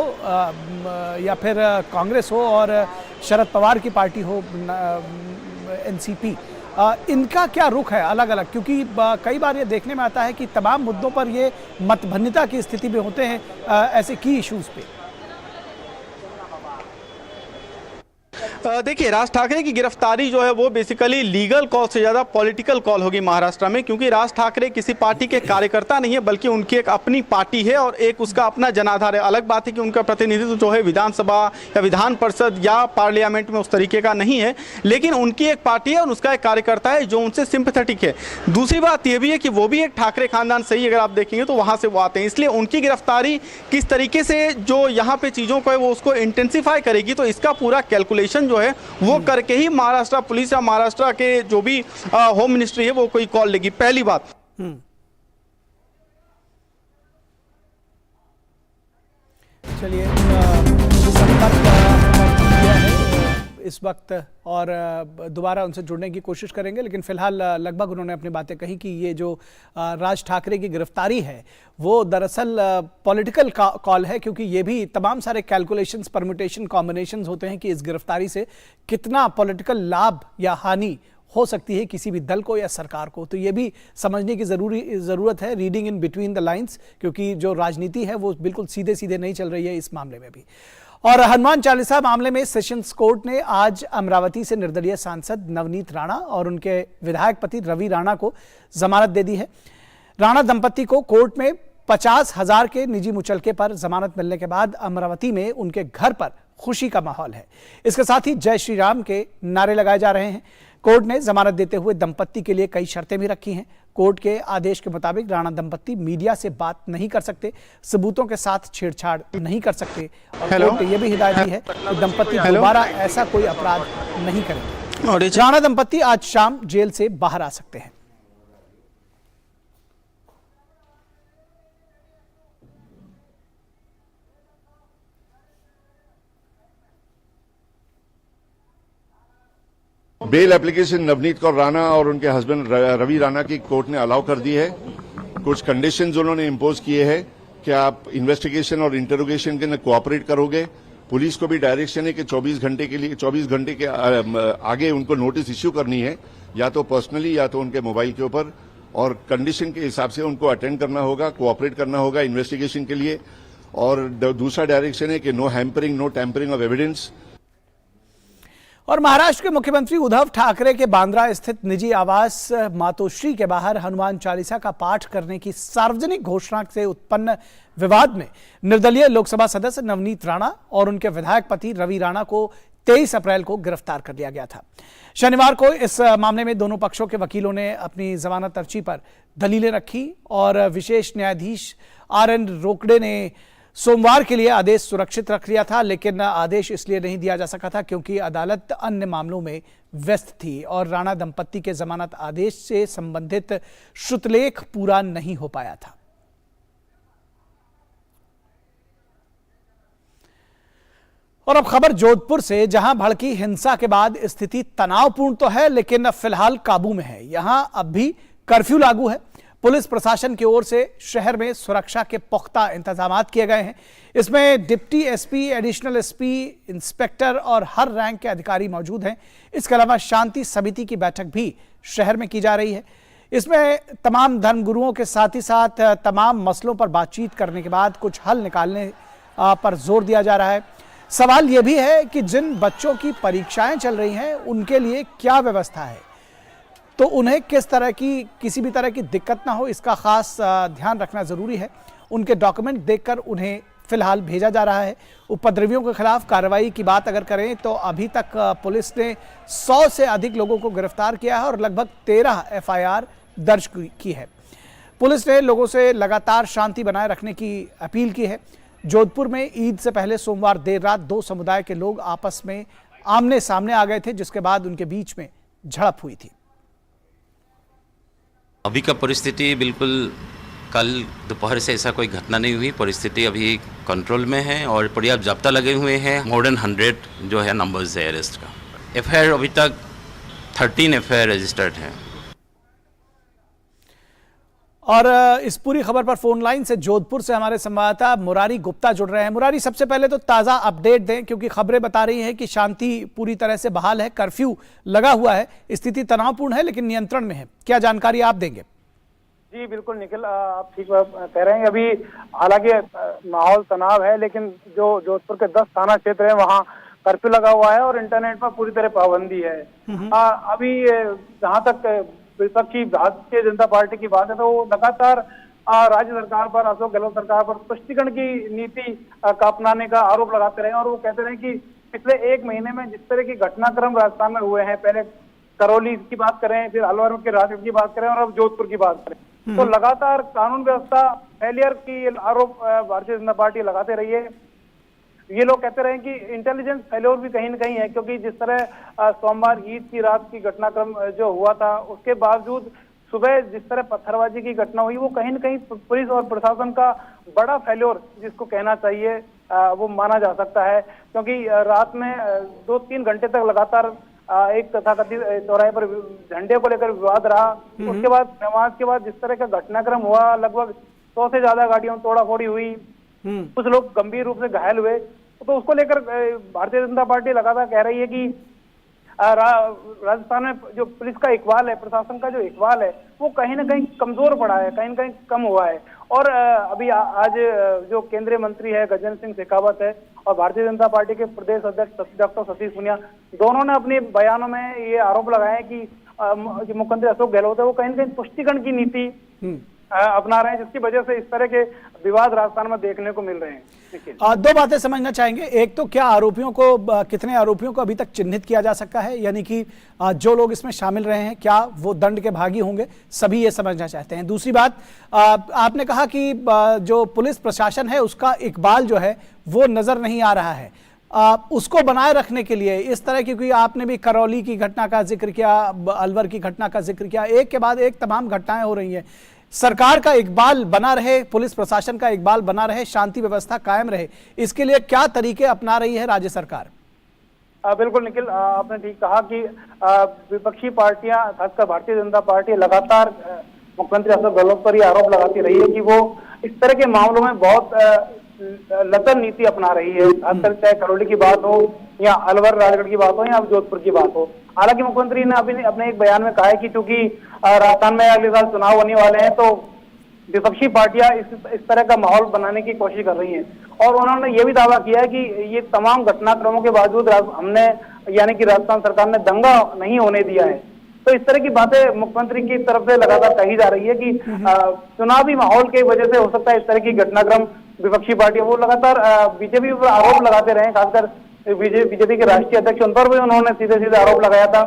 या फिर कांग्रेस हो और शरद पवार की पार्टी हो एनसीपी, इनका क्या रुख है अलग अलग, क्योंकि कई बार ये देखने में आता है कि तमाम मुद्दों पर ये मतभन्नता की स्थिति में होते हैं ऐसे की इश्यूज पे। देखिए राज ठाकरे की गिरफ्तारी जो है वो बेसिकली लीगल कॉल से ज़्यादा पॉलिटिकल कॉल होगी महाराष्ट्र में, क्योंकि राज ठाकरे किसी पार्टी के कार्यकर्ता नहीं है बल्कि उनकी एक अपनी पार्टी है और एक उसका अपना जनाधार है। अलग बात है कि उनका प्रतिनिधित्व जो है विधानसभा या विधान परिषद या पार्लियामेंट में उस तरीके का नहीं है, लेकिन उनकी एक पार्टी है और उसका एक कार्यकर्ता है जो उनसे सिंपैथेटिक है। दूसरी बात यह भी है कि वो भी एक ठाकरे खानदान से ही अगर आप देखेंगे तो वहाँ से वो आते हैं, इसलिए उनकी गिरफ्तारी किस तरीके से जो यहाँ पे चीज़ों को है वो उसको इंटेंसिफाई करेगी, तो इसका पूरा कैलकुलेशन जो है वो करके ही महाराष्ट्र पुलिस या महाराष्ट्र के जो भी होम मिनिस्ट्री है वो कोई कॉल लेगी। पहली बात। चलिए इस वक्त और दोबारा उनसे जुड़ने की कोशिश करेंगे, लेकिन फिलहाल लगभग उन्होंने अपनी बातें कही कि ये जो राज ठाकरे की गिरफ्तारी है वो दरअसल पॉलिटिकल कॉल है, क्योंकि ये भी तमाम सारे कैलकुलेशंस, परम्यूटेशन, कॉम्बिनेशंस होते हैं कि इस गिरफ्तारी से कितना पॉलिटिकल लाभ या हानि हो सकती है किसी भी दल को या सरकार को। तो ये भी समझने की ज़रूरत है, reading in between the lines, क्योंकि जो राजनीति है वो बिल्कुल सीधे सीधे नहीं चल रही है इस मामले में भी। और हनुमान चालीसा मामले में सेशंस कोर्ट ने आज अमरावती से निर्दलीय सांसद नवनीत राणा और उनके विधायक पति रवि राणा को जमानत दे दी है। राणा दंपति को कोर्ट में 50,000 के निजी मुचलके पर जमानत मिलने के बाद अमरावती में उनके घर पर खुशी का माहौल है। इसके साथ ही जय श्री राम के नारे लगाए जा रहे हैं। कोर्ट ने जमानत देते हुए दंपत्ति के लिए कई शर्तें भी रखी हैं। कोर्ट के आदेश के मुताबिक राणा दंपत्ति मीडिया से बात नहीं कर सकते, सबूतों के साथ छेड़छाड़ नहीं कर सकते और कोर्ट ने यह भी हिदायत दी है कि दंपत्ति दोबारा ऐसा कोई अपराध नहीं करेंगे। राणा दंपत्ति आज शाम जेल से बाहर आ सकते हैं। बेल एप्लीकेशन नवनीत कौर राणा और उनके हस्बैंड रवि राणा की कोर्ट ने अलाउ कर दी है। कुछ कंडीशंस उन्होंने इम्पोज किए हैं कि आप इन्वेस्टिगेशन और इंटरोगेशन के अंदर कोऑपरेट करोगे पुलिस को भी डायरेक्शन है कि 24 घंटे के आगे उनको नोटिस इश्यू करनी है, या तो पर्सनली या तो उनके मोबाइल के ऊपर, और कंडीशन के हिसाब से उनको अटेंड करना होगा, कोऑपरेट करना होगा इन्वेस्टिगेशन के लिए। और दूसरा डायरेक्शन है कि no hampering, no tampering of evidence. और महाराष्ट्र के मुख्यमंत्री उद्धव ठाकरे के बांद्रा स्थित निजी आवास मातोश्री के बाहर हनुमान चालीसा का पाठ करने की सार्वजनिक घोषणा से उत्पन्न विवाद में निर्दलीय लोकसभा सदस्य नवनीत राणा और उनके विधायक पति रवि राणा को 23 अप्रैल को गिरफ्तार कर लिया गया था। शनिवार को इस मामले में दोनों पक्षों के वकीलों ने अपनी जमानत अर्जी पर दलीलें रखी और विशेष न्यायाधीश RN रोकड़े ने सोमवार के लिए आदेश सुरक्षित रख लिया था, लेकिन आदेश इसलिए नहीं दिया जा सका था क्योंकि अदालत अन्य मामलों में व्यस्त थी और राणा दंपत्ति के जमानत आदेश से संबंधित श्रुतलेख पूरा नहीं हो पाया था। और अब खबर जोधपुर से, जहां भड़की हिंसा के बाद स्थिति तनावपूर्ण तो है लेकिन फिलहाल काबू में है। यहां अब भी कर्फ्यू लागू है। पुलिस प्रशासन की ओर से शहर में सुरक्षा के पुख्ता इंतजाम किए गए हैं। इसमें deputy SP, additional SP, inspector और हर रैंक के अधिकारी मौजूद हैं। इसके अलावा शांति समिति की बैठक भी शहर में की जा रही है। इसमें तमाम धर्मगुरुओं के साथ ही साथ तमाम मसलों पर बातचीत करने के बाद कुछ हल निकालने पर जोर दिया जा रहा है। सवाल यह भी है कि जिन बच्चों की परीक्षाएं चल रही हैं उनके लिए क्या व्यवस्था है, तो उन्हें किस तरह की किसी भी तरह की दिक्कत ना हो, इसका खास ध्यान रखना जरूरी है। उनके डॉक्यूमेंट देखकर उन्हें फिलहाल भेजा जा रहा है। उपद्रवियों के खिलाफ कार्रवाई की बात अगर करें तो अभी तक पुलिस ने 100 से अधिक लोगों को गिरफ्तार किया है और लगभग 13 FIR दर्ज की है। पुलिस ने लोगों से लगातार शांति बनाए रखने की अपील की है। जोधपुर में ईद से पहले सोमवार देर रात 2 समुदाय के लोग आपस में आमने सामने आ गए थे, जिसके बाद उनके बीच में झड़प हुई थी। अभी का परिस्थिति बिल्कुल कल दोपहर से ऐसा कोई घटना नहीं हुई। परिस्थिति अभी कंट्रोल में है और पर्याप्त जाब्ता लगे हुए हैं। मोर देन 100 जो है नंबर्स है अरेस्ट का। FIR अभी तक 13 FIR रजिस्टर्ड है। और इस पूरी खबर पर फोन लाइन से जोधपुर से हमारे संवाददाता मुरारी गुप्ता जुड़ रहे हैं। मुरारी, सबसे पहले तो ताज़ा अपडेट दें, क्योंकि खबरें बता रही हैं कि शांति पूरी तरह से बहाल है, कर्फ्यू लगा हुआ है, स्थिति तनावपूर्ण है लेकिन नियंत्रण में है। क्या जानकारी आप देंगे? जी बिल्कुल निखिल, आप ठीक कह रहे हैं। अभी हालांकि माहौल तनाव है, लेकिन जो जोधपुर के 10 थाना क्षेत्र है वहाँ कर्फ्यू लगा हुआ है और इंटरनेट पर पूरी तरह पाबंदी है। अभी जहाँ तक विपक्षी भारतीय जनता पार्टी की बात है तो वो लगातार राज्य सरकार पर, अशोक गहलोत सरकार पर स्पष्टीकरण की नीति का अपनाने का आरोप लगाते रहे और वो कहते रहे कि पिछले 1 महीने में जिस तरह की घटनाक्रम राजस्थान में हुए हैं, पहले करौली की बात करें, फिर अलवर के राजगढ़ की बात करें और अब जोधपुर की बात करें, तो लगातार कानून व्यवस्था फेलियर की आरोप भारतीय जनता पार्टी लगाते रही है। ये लोग कहते रहे कि इंटेलिजेंस फेल्योर भी कहीं न कहीं है, क्योंकि जिस तरह सोमवार ईद की रात की घटनाक्रम जो हुआ था, उसके बावजूद सुबह जिस तरह पत्थरबाजी की घटना हुई, वो कहीं न कहीं पुलिस और प्रशासन का बड़ा फेल्योर जिसको कहना चाहिए वो माना जा सकता है। क्योंकि रात में 2-3 घंटे तक लगातार एक तथाकथित चौराहे पर झंडे को लेकर विवाद रहा। उसके बाद नमाज के बाद जिस तरह का घटनाक्रम हुआ, लगभग 100 से ज्यादा गाड़ियों तोड़ाफोड़ी हुई, कुछ लोग गंभीर रूप से घायल हुए, तो उसको लेकर भारतीय जनता पार्टी लगातार कह रही है कि राजस्थान में जो पुलिस का इकबाल है, प्रशासन का जो इकबाल है, वो कहीं ना कहीं कमजोर पड़ा है, कहीं ना कहीं कम हुआ है। और अभी आज जो केंद्रीय मंत्री है गजेंद्र सिंह शेखावत है और भारतीय जनता पार्टी के प्रदेश अध्यक्ष डॉक्टर सतीश पूनिया, दोनों ने अपने बयानों में ये आरोप लगाया है कि मुख्यमंत्री अशोक गहलोत है वो कहीं ना कहीं पुष्टिकरण की नीति अपना रहे हैं, जिसकी वजह से इस तरह के विवाद राजस्थान में देखने को मिल रहे हैं। 2 बातें समझना चाहेंगे। एक तो क्या आरोपियों को, कितने आरोपियों को अभी तक चिन्हित किया जा सका है, यानी कि जो लोग इसमें शामिल रहे हैं क्या वो दंड के भागी होंगे, सभी ये समझना चाहते हैं। दूसरी बात, आपने कहा कि जो पुलिस प्रशासन है उसका इकबाल जो है वो नजर नहीं आ रहा है, उसको बनाए रखने के लिए इस तरह, क्योंकि आपने भी करौली की घटना का जिक्र किया, अलवर की घटना का जिक्र किया, एक के बाद एक तमाम घटनाएं हो रही हैं। सरकार का इकबाल बना रहे, पुलिस प्रशासन का इकबाल बना रहे, शांति व्यवस्था कायम रहे, इसके लिए क्या तरीके अपना रही है राज्य सरकार? बिल्कुल निखिल, आपने ठीक कहा कि विपक्षी पार्टियां, खासकर भारतीय जनता पार्टी लगातार मुख्यमंत्री अशोक गहलोत पर ये आरोप लगाती रही है कि वो इस तरह के मामलों में बहुत लचर नीति अपना रही है, खासकर चाहे करौली की बात हो या अलवर राजगढ़ की बात हो या जोधपुर की बात हो। हालांकि मुख्यमंत्री ने अभी अपने एक बयान में कहा है कि चूंकि राजस्थान में अगले साल चुनाव होने वाले हैं तो विपक्षी पार्टियां इस तरह का माहौल बनाने की कोशिश कर रही हैं। और उन्होंने ये भी दावा किया है कि ये तमाम घटनाक्रमों के बावजूद हमने यानी कि राजस्थान सरकार ने दंगा नहीं होने दिया है। तो इस तरह की बातें मुख्यमंत्री की तरफ से लगातार कही जा रही है कि चुनावी माहौल की वजह से हो सकता है इस तरह की घटनाक्रम विपक्षी पार्टियां वो लगातार बीजेपी पर आरोप लगाते रहे, खासकर बीजेपी के राष्ट्रीय अध्यक्ष उन पर भी उन्होंने सीधे सीधे आरोप लगाया था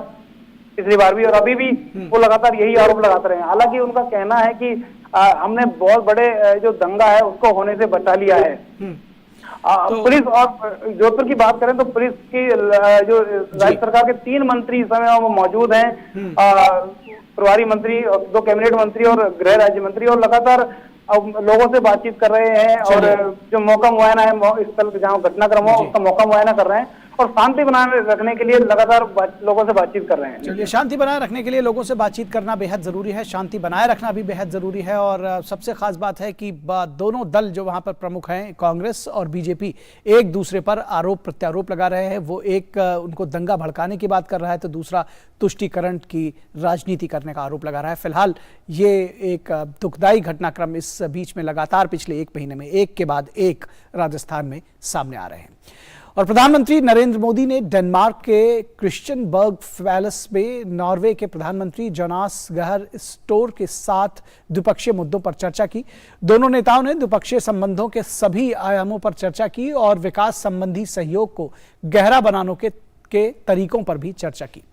पिछली बार भी और अभी भी वो लगातार यही आरोप लगाते रहे। हालांकि उनका कहना है कि हमने बहुत बड़े जो दंगा है उसको होने से बचा लिया है। पुलिस और जोधपुर की बात करें तो पुलिस की जो राज्य सरकार के 3 मंत्री इस समय वो मौजूद हैं, प्रभारी मंत्री, 2 कैबिनेट मंत्री और गृह राज्य मंत्री, और लगातार लोगों से बातचीत कर रहे हैं और जो मौका मुआयना है स्थल जहाँ घटनाक्रम हो उसका मौका मुआयना कर रहे हैं और शांति बनाए रखने के लिए लगातार लोगों से बातचीत कर रहे हैं। चलिए, शांति बनाए रखने के लिए लोगों से बातचीत करना बेहद जरूरी है, शांति बनाए रखना भी बेहद जरूरी है। और सबसे खास बात है कि दोनों दल जो वहां पर प्रमुख हैं, कांग्रेस और बीजेपी, एक दूसरे पर आरोप प्रत्यारोप लगा रहे हैं। वो एक उनको दंगा भड़काने की बात कर रहा है तो दूसरा तुष्टीकरण की राजनीति करने का आरोप लगा रहा है। फिलहाल ये एक दुखदायी घटनाक्रम इस बीच में लगातार पिछले 1 महीने में एक के बाद एक राजस्थान में सामने आ रहे हैं। और प्रधानमंत्री नरेंद्र मोदी ने डेनमार्क के क्रिश्चियनबर्ग पैलेस में नॉर्वे के प्रधानमंत्री जोनास गहर स्टोर के साथ द्विपक्षीय मुद्दों पर चर्चा की। दोनों नेताओं ने द्विपक्षीय संबंधों के सभी आयामों पर चर्चा की और विकास संबंधी सहयोग को गहरा बनाने के तरीकों पर भी चर्चा की।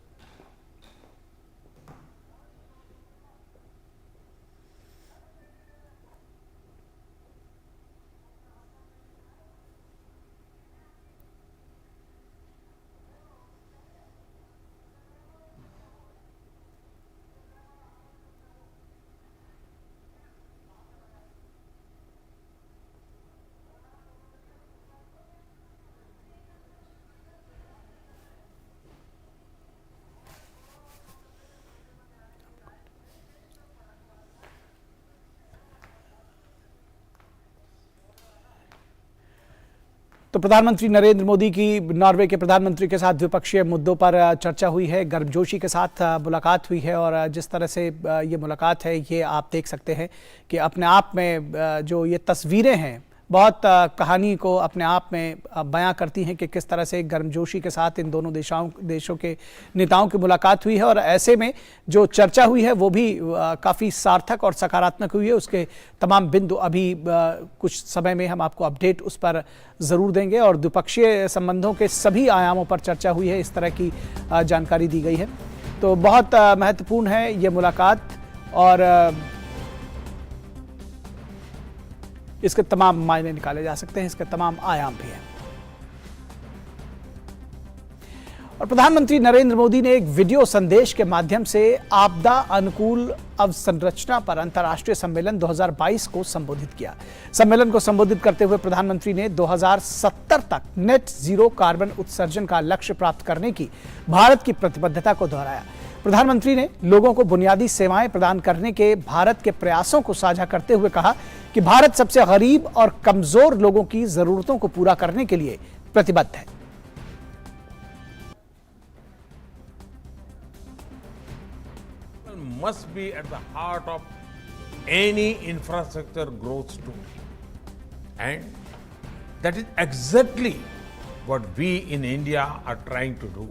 तो प्रधानमंत्री नरेंद्र मोदी की नॉर्वे के प्रधानमंत्री के साथ द्विपक्षीय मुद्दों पर चर्चा हुई है, गर्मजोशी के साथ मुलाकात हुई है। और जिस तरह से ये मुलाकात है ये आप देख सकते हैं कि अपने आप में जो ये तस्वीरें हैं बहुत कहानी को अपने आप में बयां करती हैं कि किस तरह से गर्मजोशी के साथ इन दोनों देशों के नेताओं की मुलाकात हुई है। और ऐसे में जो चर्चा हुई है वो भी काफ़ी सार्थक और सकारात्मक हुई है। उसके तमाम बिंदु अभी कुछ समय में हम आपको अपडेट उस पर ज़रूर देंगे। और द्विपक्षीय संबंधों के सभी आयामों पर चर्चा हुई है, इस तरह की जानकारी दी गई है। तो बहुत महत्वपूर्ण है ये मुलाकात और इसके तमाम मायने निकाले जा सकते हैं, इसके तमाम आयाम भी हैं। और प्रधानमंत्री नरेंद्र मोदी ने एक वीडियो संदेश के माध्यम से आपदा अनुकूल अवसंरचना पर अंतर्राष्ट्रीय सम्मेलन 2022 को संबोधित किया। सम्मेलन को संबोधित करते हुए प्रधानमंत्री ने 2070 तक नेट जीरो कार्बन उत्सर्जन का लक्ष्य प्राप्त करने की भारत की प्रतिबद्धता को दोहराया। प्रधानमंत्री ने लोगों को बुनियादी सेवाएं प्रदान करने के भारत के प्रयासों को साझा करते हुए कहा कि भारत सबसे गरीब और कमजोर लोगों की जरूरतों को पूरा करने के लिए प्रतिबद्ध है। Must be at the heart of any infrastructure growth story, and that is exactly what we in India are trying to do.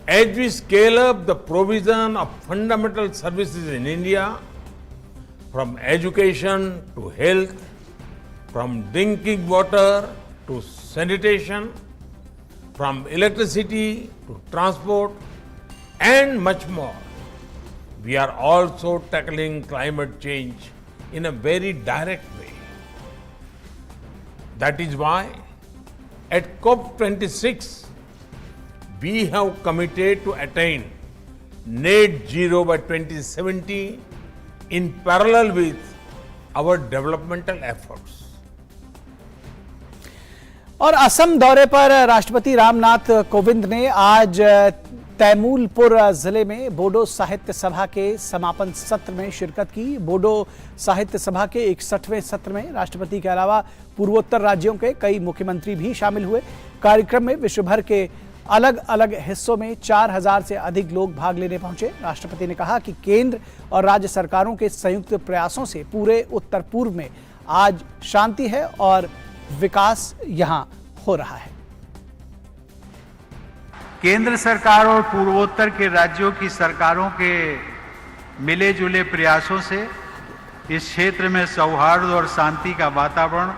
As we scale up the provision of fundamental services in India, from education to health, from drinking water to sanitation, from electricity to transport, and much more, we are also tackling climate change in a very direct way. That is why at COP26, we have committed to attain net zero by 2070 in parallel with our developmental efforts. और असम दौरे पर राष्ट्रपति रामनाथ कोविंद ने आज तैमूलपुर जिले में बोडो साहित्य सभा के समापन सत्र में शिरकत की। बोडो साहित्य सभा के 61वें सत्र में राष्ट्रपति के अलावा पूर्वोत्तर राज्यों के कई मुख्यमंत्री भी शामिल हुए। कार्यक्रम में विश्व भर के अलग अलग हिस्सों में 4000 से अधिक लोग भाग लेने पहुंचे। राष्ट्रपति ने कहा कि केंद्र और राज्य सरकारों के संयुक्त प्रयासों से पूरे उत्तर पूर्व में आज शांति है और विकास यहां हो रहा है। केंद्र सरकार और पूर्वोत्तर के राज्यों की सरकारों के मिले जुले प्रयासों से इस क्षेत्र में सौहार्द और शांति का वातावरण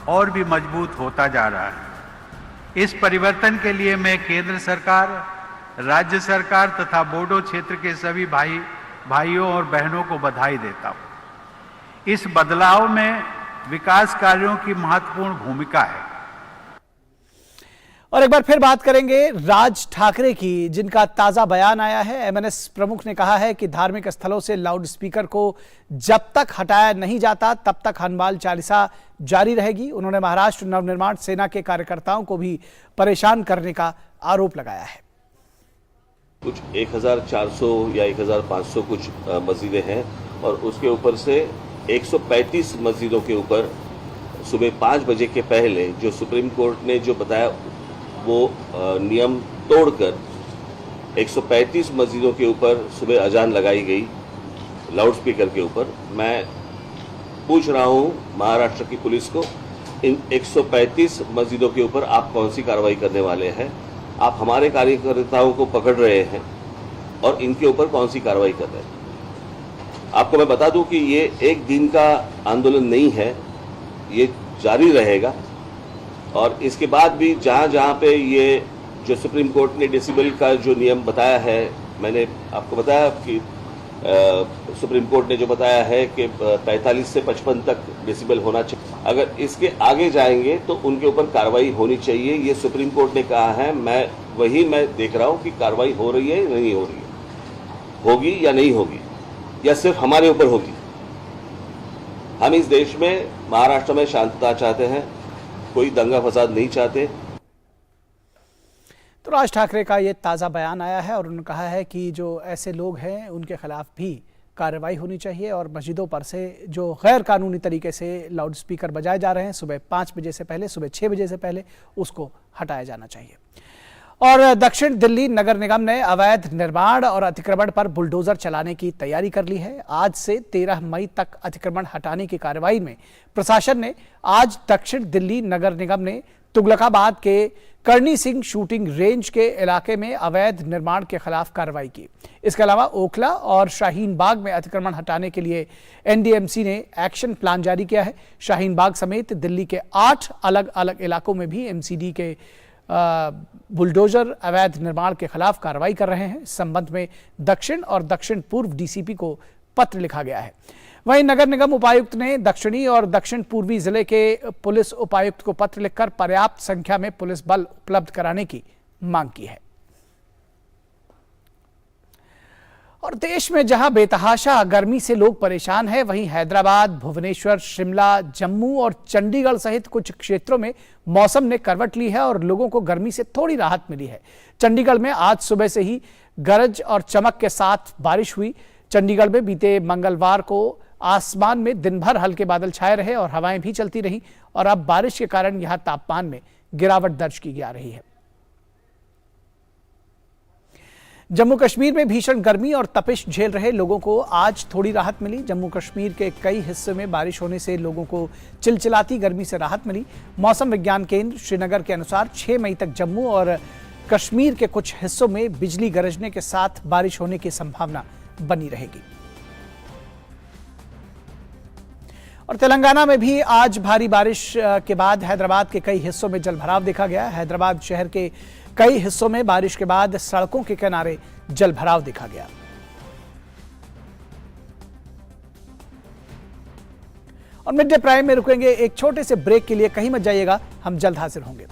और भी मजबूत होता जा रहा है। इस परिवर्तन के लिए मैं केंद्र सरकार, राज्य सरकार तथा बोडो क्षेत्र के सभी भाइयों और बहनों को बधाई देता हूं। इस बदलाव में विकास कार्यों की महत्वपूर्ण भूमिका है। और एक बार फिर बात करेंगे राज ठाकरे की, जिनका ताजा बयान आया है। एमएनएस प्रमुख ने कहा है कि धार्मिक स्थलों से लाउड स्पीकर को जब तक हटाया नहीं जाता तब तक हनुमान चालीसा जारी रहेगी। उन्होंने महाराष्ट्र नवनिर्माण सेना के कार्यकर्ताओं को भी परेशान करने का आरोप लगाया है। कुछ 1400 या 1500 कुछ मस्जिदें हैं और उसके ऊपर से 135 मस्जिदों के ऊपर सुबह 5 बजे के पहले जो सुप्रीम कोर्ट ने जो बताया वो नियम तोड़कर 135 मस्जिदों के ऊपर सुबह अजान लगाई गई लाउड स्पीकर के ऊपर। मैं पूछ रहा हूं महाराष्ट्र की पुलिस को, इन 135 मस्जिदों के ऊपर आप कौन सी कार्रवाई करने वाले हैं? आप हमारे कार्यकर्ताओं को पकड़ रहे हैं और इनके ऊपर कौन सी कार्रवाई कर रहे हैं? आपको मैं बता दूं कि ये एक दिन का आंदोलन नहीं है, ये जारी रहेगा। और इसके बाद भी जहां जहां पे ये जो सुप्रीम कोर्ट ने डेसिबल का जो नियम बताया है, मैंने आपको बताया कि सुप्रीम कोर्ट ने जो बताया है कि 45 से 55 तक डेसिबल होना चाहिए। अगर इसके आगे जाएंगे तो उनके ऊपर कार्रवाई होनी चाहिए, ये सुप्रीम कोर्ट ने कहा है। मैं देख रहा हूं कि कार्रवाई हो रही है या नहीं हो रही है, होगी या नहीं होगी, या सिर्फ हमारे ऊपर होगी। हम इस देश में, महाराष्ट्र में शांतता चाहते हैं, कोई दंगा फसाद नहीं चाहते। तो राज ठाकरे का ये ताज़ा बयान आया है और उन्होंने कहा है कि जो ऐसे लोग हैं उनके खिलाफ भी कार्रवाई होनी चाहिए और मस्जिदों पर से जो गैर कानूनी तरीके से लाउड स्पीकर बजाए जा रहे हैं सुबह 5 बजे से पहले, सुबह 6 बजे से पहले, उसको हटाया जाना चाहिए। और दक्षिण दिल्ली नगर निगम ने अवैध निर्माण और अतिक्रमण पर बुलडोजर चलाने की तैयारी कर ली है। आज से 13 मई तक अतिक्रमण हटाने की कार्रवाई में प्रशासन ने आज दक्षिण दिल्ली नगर निगम ने तुगलकाबाद के करनी सिंह शूटिंग रेंज के इलाके में अवैध निर्माण के खिलाफ कार्रवाई की। इसके अलावा ओखला और शाहीन बाग में अतिक्रमण हटाने के लिए एनडीएमसी ने एक्शन प्लान जारी किया है। शाहीन बाग समेत दिल्ली के 8 अलग अलग इलाकों में भी एमसीडी के बुलडोजर अवैध निर्माण के खिलाफ कार्रवाई कर रहे हैं। इस संबंध में दक्षिण और दक्षिण पूर्व डीसीपी को पत्र लिखा गया है। वहीं नगर निगम उपायुक्त ने दक्षिणी और दक्षिण पूर्वी जिले के पुलिस उपायुक्त को पत्र लिखकर पर्याप्त संख्या में पुलिस बल उपलब्ध कराने की मांग की है। और देश में जहां बेतहाशा गर्मी से लोग परेशान हैं, वहीं हैदराबाद, भुवनेश्वर, शिमला, जम्मू और चंडीगढ़ सहित कुछ क्षेत्रों में मौसम ने करवट ली है और लोगों को गर्मी से थोड़ी राहत मिली है। चंडीगढ़ में आज सुबह से ही गरज और चमक के साथ बारिश हुई। चंडीगढ़ में बीते मंगलवार को आसमान में दिन भर हल्के बादल छाए रहे और हवाएं भी चलती रहीं और अब बारिश के कारण यहां तापमान में गिरावट दर्ज की जा रही है। जम्मू कश्मीर में भीषण गर्मी और तपिश झेल रहे लोगों को आज थोड़ी राहत मिली। जम्मू कश्मीर के कई हिस्सों में बारिश होने से लोगों को चिलचिलाती गर्मी से राहत मिली। मौसम विज्ञान केंद्र श्रीनगर के अनुसार 6 मई तक जम्मू और कश्मीर के कुछ हिस्सों में बिजली गरजने के साथ बारिश होने की संभावना बनी रहेगी। और तेलंगाना में भी आज भारी बारिश के बाद हैदराबाद के कई हिस्सों में जलभराव देखा गया। हैदराबाद शहर के कई हिस्सों में बारिश के बाद सड़कों के किनारे जलभराव देखा गया। और मिड डे प्राइम में रुकेंगे एक छोटे से ब्रेक के लिए, कहीं मत जाइएगा, हम जल्द हाजिर होंगे।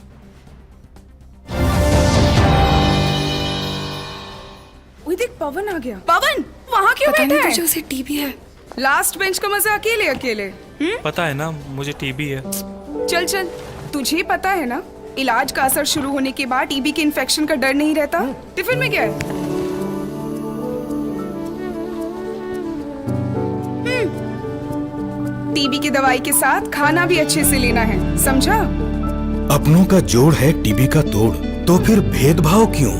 देख पवन आ गया। पवन वहाँ क्यों बैठा है? तुझे टीबी है। लास्ट बेंच का मजा अकेले अकेले। पता है ना मुझे टीबी है। चल चल, तुझे पता है ना इलाज का असर शुरू होने के बाद टीबी के इन्फेक्शन का डर नहीं रहता। टिफिन में क्या है? टीबी की दवाई के साथ खाना भी अच्छे से लेना है, समझा? अपनों का जोड़ है टीबी का तोड़, तो फिर भेदभाव क्यों?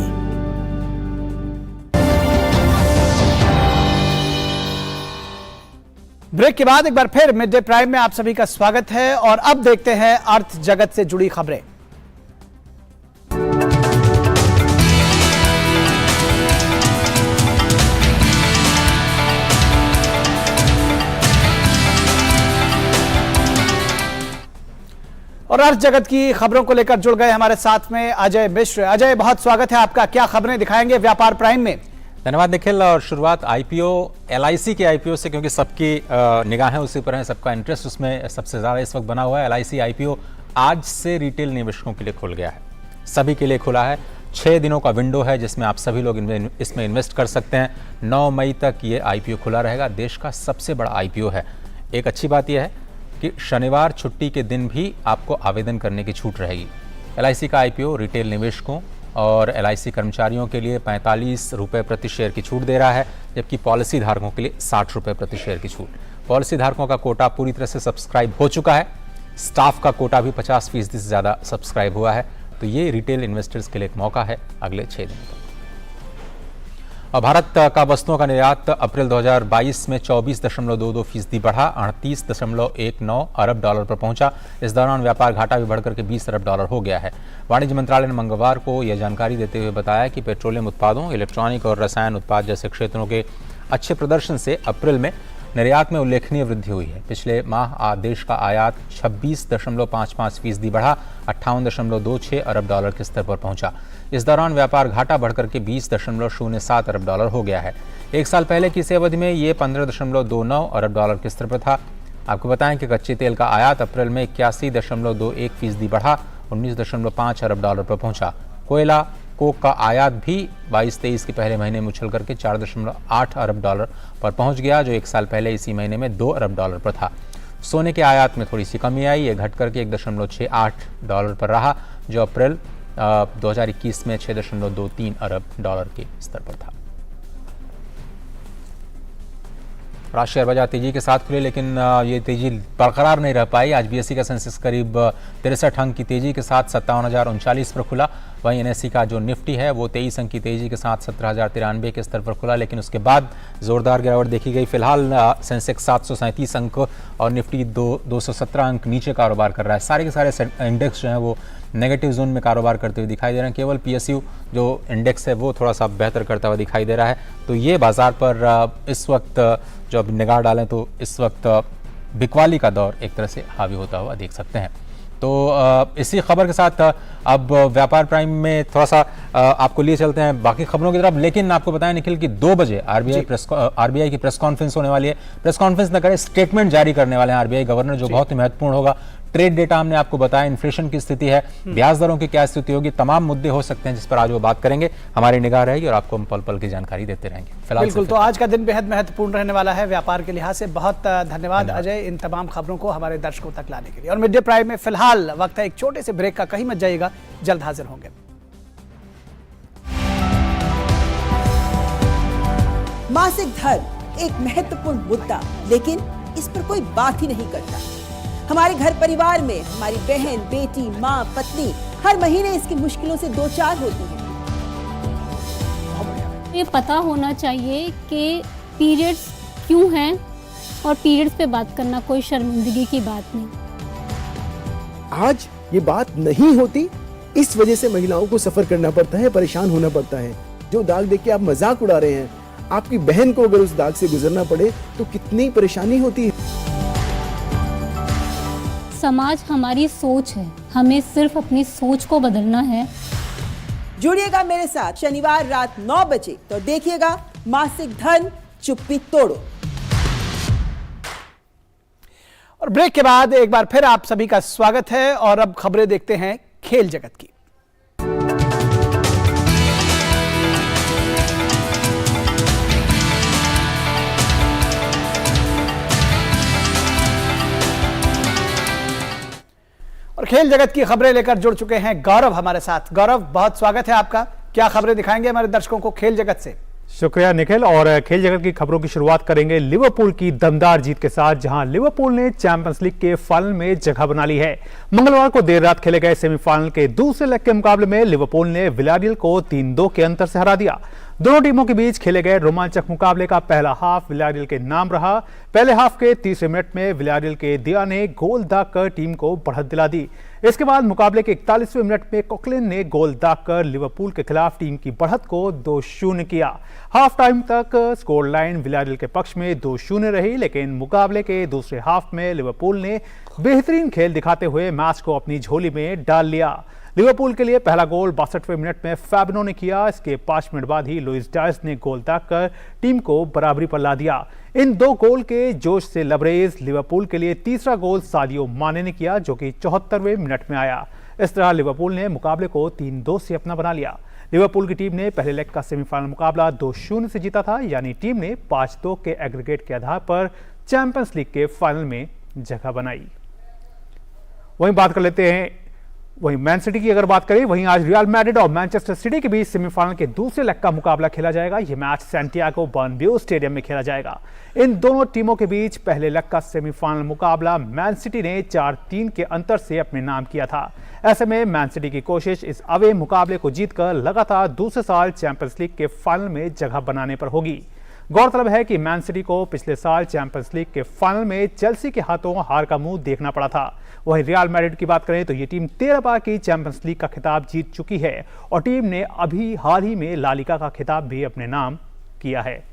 ब्रेक के बाद एक बार फिर मिड डे प्राइम में आप सभी का स्वागत है और अब देखते हैं अर्थ जगत से जुड़ी खबरें। और अर्थ जगत की खबरों को लेकर जुड़ गए हमारे साथ में अजय मिश्र। अजय, बहुत स्वागत है आपका। क्या खबरें दिखाएंगे व्यापार प्राइम में? धन्यवाद निखिल। और शुरुआत आईपीओ एलआईसी के आईपीओ से, क्योंकि सबकी निगाहें उसी पर हैं, सबका इंटरेस्ट उसमें सबसे ज़्यादा इस वक्त बना हुआ है। एलआईसी आईपीओ आज से रिटेल निवेशकों के लिए खुल गया है, सभी के लिए खुला है। 6 दिनों का विंडो है जिसमें आप सभी लोग इसमें इन्वेस्ट कर सकते हैं। 9 मई तक ये आईपीओ खुला रहेगा। देश का सबसे बड़ा आईपीओ है। एक अच्छी बात यह है कि शनिवार छुट्टी के दिन भी आपको आवेदन करने की छूट रहेगी। एलआईसी का आईपीओ रिटेल निवेशकों और एलआईसी कर्मचारियों के लिए 45 रुपये प्रति शेयर की छूट दे रहा है, जबकि पॉलिसी धारकों के लिए 60 रुपये प्रति शेयर की छूट। पॉलिसी धारकों का कोटा पूरी तरह से सब्सक्राइब हो चुका है। स्टाफ का कोटा भी 50% से ज़्यादा सब्सक्राइब हुआ है। तो ये रिटेल इन्वेस्टर्स के लिए एक मौका है अगले 6 दिन तक। और भारत का वस्तुओं का निर्यात अप्रैल 2022 में 24.22% बढ़ा, 38.19 अरब डॉलर पर पहुंचा। इस दौरान व्यापार घाटा भी बढ़कर के 20 अरब डॉलर हो गया है। वाणिज्य मंत्रालय ने मंगलवार को यह जानकारी देते हुए बताया कि पेट्रोलियम उत्पादों, इलेक्ट्रॉनिक और रसायन उत्पाद जैसे क्षेत्रों के अच्छे प्रदर्शन से अप्रैल में निर्यात में उल्लेखनीय वृद्धि हुई है। पिछले माह देश का आयात 26.55% बढ़ा, 58.26 अरब डॉलर के स्तर पर पहुंचा। इस दौरान व्यापार घाटा बढ़कर के 20.07 अरब डॉलर हो गया है। एक साल पहले की इसी अवधि में ये 15.29 अरब डॉलर के स्तर पर था। आपको बताएं कि कच्चे तेल का आयात अप्रैल में 81.21% बढ़ा, 19.5 अरब डॉलर पर पहुंचा। कोयला कोक का आयात भी 22-23 के पहले महीने में उछल करके 4.8 अरब डॉलर पर पहुंच गया, जो एक साल पहले इसी महीने में 2 अरब डॉलर पर था। सोने के आयात में थोड़ी सी कमी आई, ये घट करके 1.68 डॉलर पर रहा, जो अप्रैल 2021 में 6.23 अरब डॉलर के स्तर पर था। राष्ट्रीय शेयर बाजार तेजी के साथ खुले, लेकिन ये तेजी बरकरार नहीं रह पाई। आज बीएसई का सेंसेक्स करीब 63 अंक की तेजी के साथ 57,039 पर खुला। वहीं एनएसई का जो निफ्टी है वो 23 अंक की तेजी के साथ 17,093 के स्तर पर खुला, लेकिन उसके बाद जोरदार गिरावट देखी गई। फिलहाल सेंसेक्स 737 अंक और निफ्टी 217 अंक नीचे कारोबार कर रहा है। सारे के सारे इंडेक्स जो हैं वो नेगेटिव जोन में कारोबार करते हुए दिखाई दे रहे हैं। केवल पीएसयू जो इंडेक्स है वो थोड़ा सा बेहतर करता हुआ दिखाई दे रहा है। तो ये बाजार पर इस वक्त जो अब निगाह डालें तो इस वक्त बिकवाली का दौर एक तरह से हावी होता हुआ देख सकते हैं। तो इसी खबर के साथ अब व्यापार प्राइम में थोड़ा सा आपको लिए चलते हैं बाकी खबरों की तरफ। लेकिन आपको बताएं निखिल कि 2 बजे आरबीआई की प्रेस कॉन्फ्रेंस होने वाली है। प्रेस कॉन्फ्रेंस न करें, स्टेटमेंट जारी करने वाले हैं आरबीआई गवर्नर, जो बहुत ही महत्वपूर्ण होगा। ट्रेड डेटा हमने आपको बताया, इन्फ्लेशन की स्थिति है, ब्याज दरों की क्या स्थिति होगी, तमाम मुद्दे हो सकते हैं जिस पर आज वो बात करेंगे। हमारी निगाह रहेगी और आपको हम पल पल की जानकारी देते रहेंगे। फिलहाल बिल्कुल, तो आज का दिन बेहद महत्वपूर्ण रहने वाला है व्यापार के लिहाज से। बहुत धन्यवाद अजय इन तमाम खबरों को हमारे दर्शकों तक लाने के लिए। और मिड डे प्राइम में फिलहाल वक्त है एक छोटे से ब्रेक का, कहीं मत जाइएगा, जल्द हाजिर होंगे। मासिक धर्म एक महत्वपूर्ण मुद्दा, लेकिन इस पर कोई बात ही नहीं करता। हमारे घर परिवार में हमारी बहन, बेटी, माँ, पत्नी हर महीने इसकी मुश्किलों से दो चार होती है। ये पता होना चाहिए कि पीरियड्स क्यों हैं और पीरियड्स पे बात करना कोई शर्मिंदगी की बात नहीं। आज ये बात नहीं होती, इस वजह से महिलाओं को सफर करना पड़ता है, परेशान होना पड़ता है। जो दाग देख के आप मजाक उड़ा रहे हैं, आपकी बहन को अगर उस दाग से गुजरना पड़े तो कितनी परेशानी होती है। समाज हमारी सोच है, हमें सिर्फ अपनी सोच को बदलना है। जुड़िएगा मेरे साथ शनिवार रात 9 बजे तो देखिएगा मासिक धर्म चुप्पी तोड़ो। और ब्रेक के बाद एक बार फिर आप सभी का स्वागत है और अब खबरें देखते हैं खेल जगत की। और खेल जगत की खबरें लेकर जुड़ चुके हैं गौरव हमारे साथ। गौरव, बहुत स्वागत है आपका। क्या खबरें दिखाएंगे हमारे दर्शकों को खेल जगत से? शुक्रिया निखिल। और खेल जगत की खबरों की शुरुआत करेंगे लिवरपूल की दमदार जीत के साथ, जहां लिवरपूल ने चैंपियंस लीग के फाइनल में जगह बना ली है। मंगलवार को देर रात खेले गए सेमीफाइनल के दूसरे लेग के मुकाबले में लिवरपूल ने विलारियल को 3-2 के अंतर से हरा दिया। दोनों टीमों के बीच खेले गए रोमांचक मुकाबले का पहला हाफ विलारियल के नाम रहा। पहले हाफ के तीसरे मिनट में विलारियल के दिया ने गोल दागकर टीम को बढ़त दिला दी। इसके बाद मुकाबले के 41वें मिनट में कोकलिन ने गोल दागकर लिवरपूल के खिलाफ टीम की बढ़त को 2-0 किया। हाफ टाइम तक स्कोर लाइन विलारियल के पक्ष में 2-0 रही, लेकिन मुकाबले के दूसरे हाफ में लिवरपूल ने बेहतरीन खेल दिखाते हुए मैच को अपनी झोली में डाल लिया। लिवरपूल के लिए पहला गोल 62वें मिनट में फैबिनो ने किया। इसके 5 मिनट बाद ही लुइस डायस ने गोल दागकर टीम को बराबरी पर ला दिया। इन 2 गोल के जोश से लबरेज लिवरपूल के लिए तीसरा गोल सादियो माने ने किया, जो कि 74वें मिनट में आया। इस तरह लिवरपूल ने मुकाबले को 3-2 से अपना बना लिया। लिवरपूल की टीम ने पहले लेग का सेमीफाइनल मुकाबला 2-0 से जीता था, यानी टीम ने 5-2 के एग्रीगेट के आधार पर चैंपियंस लीग के फाइनल में जगह बनाई। वहीं बात कर लेते हैं वहीं मैन सिटी की। अगर बात करें, वहीं आज रियल मैड्रिड और मैनचेस्टर सिटी के बीच सेमीफाइनल के दूसरे लेग का मुकाबला खेला जाएगा। यह मैच सैंटियागो बर्नब्यू स्टेडियम में खेला जाएगा। इन दोनों टीमों के बीच पहले लेग का सेमीफाइनल मुकाबला मैन सिटी ने 4-3 के अंतर से अपने नाम किया था। ऐसे में मैन सिटी की कोशिश इस अवे मुकाबले को जीतकर लगातार दूसरे साल चैंपियंस लीग के फाइनल में जगह बनाने पर होगी। गौरतलब है कि मैन सिटी को पिछले साल चैंपियंस लीग के फाइनल में चेल्सी के हाथों हार का मुंह देखना पड़ा था। वहीं रियल मैड्रिड की बात करें तो ये टीम 13 बार की चैंपियंस लीग का खिताब जीत चुकी है और टीम ने अभी हाल ही में ला लीगा का खिताब भी अपने नाम किया है।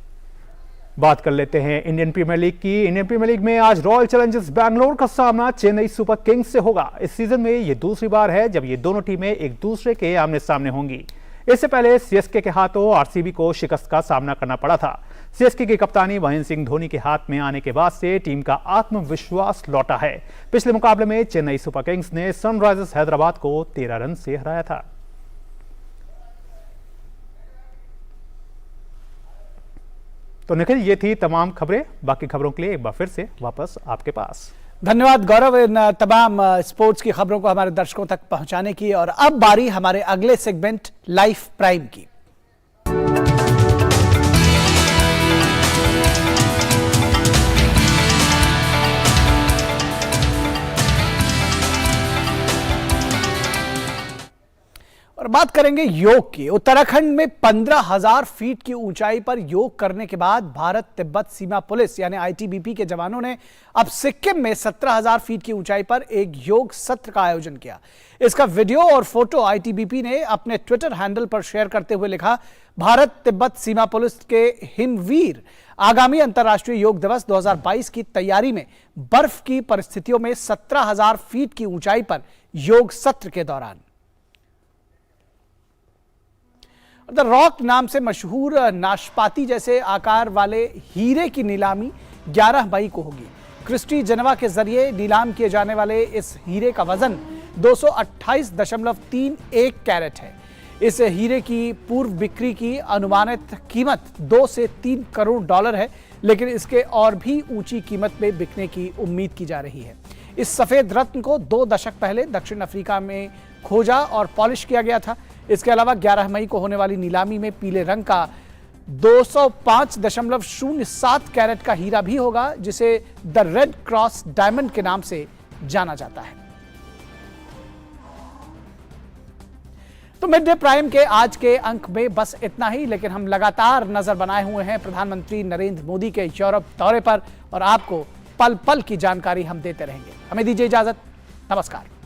बात कर लेते हैं इंडियन प्रीमियर लीग की। इंडियन प्रीमियर लीग में आज रॉयल चैलेंजर्स बैंगलोर का सामना चेन्नई सुपर किंग्स से होगा। इस सीजन में ये दूसरी बार है जब ये दोनों टीमें एक दूसरे के आमने सामने होंगी। इससे पहले सीएसके के हाथों आरसीबी को शिकस्त का सामना करना पड़ा था। सीएसके की कप्तानी महेंद्र सिंह धोनी के हाथ में आने के बाद से टीम का आत्मविश्वास लौटा है। पिछले मुकाबले में चेन्नई सुपर किंग्स ने सनराइजर्स हैदराबाद को 13 रन से हराया था। तो निखिल, ये थी तमाम खबरें। बाकी खबरों के लिए एक बार फिर से वापस आपके पास। धन्यवाद गौरव, इन तमाम स्पोर्ट्स की खबरों को हमारे दर्शकों तक पहुंचाने की। और अब बारी हमारे अगले सेगमेंट लाइफ प्राइम की। और बात करेंगे योग की। उत्तराखंड में 15,000 फीट की ऊंचाई पर योग करने के बाद भारत तिब्बत सीमा पुलिस यानी आईटीबीपी के जवानों ने अब सिक्किम में 17,000 फीट की ऊंचाई पर एक योग सत्र का आयोजन किया। इसका वीडियो और फोटो आईटीबीपी ने अपने ट्विटर हैंडल पर शेयर करते हुए लिखा, भारत तिब्बत सीमा पुलिस के हिमवीर आगामी अंतर्राष्ट्रीय योग दिवस 2022 की तैयारी में बर्फ की परिस्थितियों में 17,000 फीट की ऊंचाई पर योग सत्र के दौरान द रॉक नाम से मशहूर नाशपाती जैसे आकार वाले हीरे की नीलामी 11 मई को होगी। क्रिस्टी जेनेवा के जरिए नीलाम किए जाने वाले इस हीरे का वजन 228.31 कैरेट है। इस हीरे की पूर्व बिक्री की अनुमानित कीमत 2 से 3 करोड़ डॉलर है, लेकिन इसके और भी ऊंची कीमत में बिकने की उम्मीद की जा रही है। इस सफेद रत्न को 2 दशक पहले दक्षिण अफ्रीका में खोजा और पॉलिश किया गया था। इसके अलावा 11 मई को होने वाली नीलामी में पीले रंग का 205.07 कैरेट का हीरा भी होगा, जिसे द रेड क्रॉस डायमंड के नाम से जाना जाता है। तो मिड डे प्राइम के आज के अंक में बस इतना ही, लेकिन हम लगातार नजर बनाए हुए हैं प्रधानमंत्री नरेंद्र मोदी के यूरोप दौरे पर और आपको पल पल की जानकारी हम देते रहेंगे। हमें दीजिए इजाजत। नमस्कार।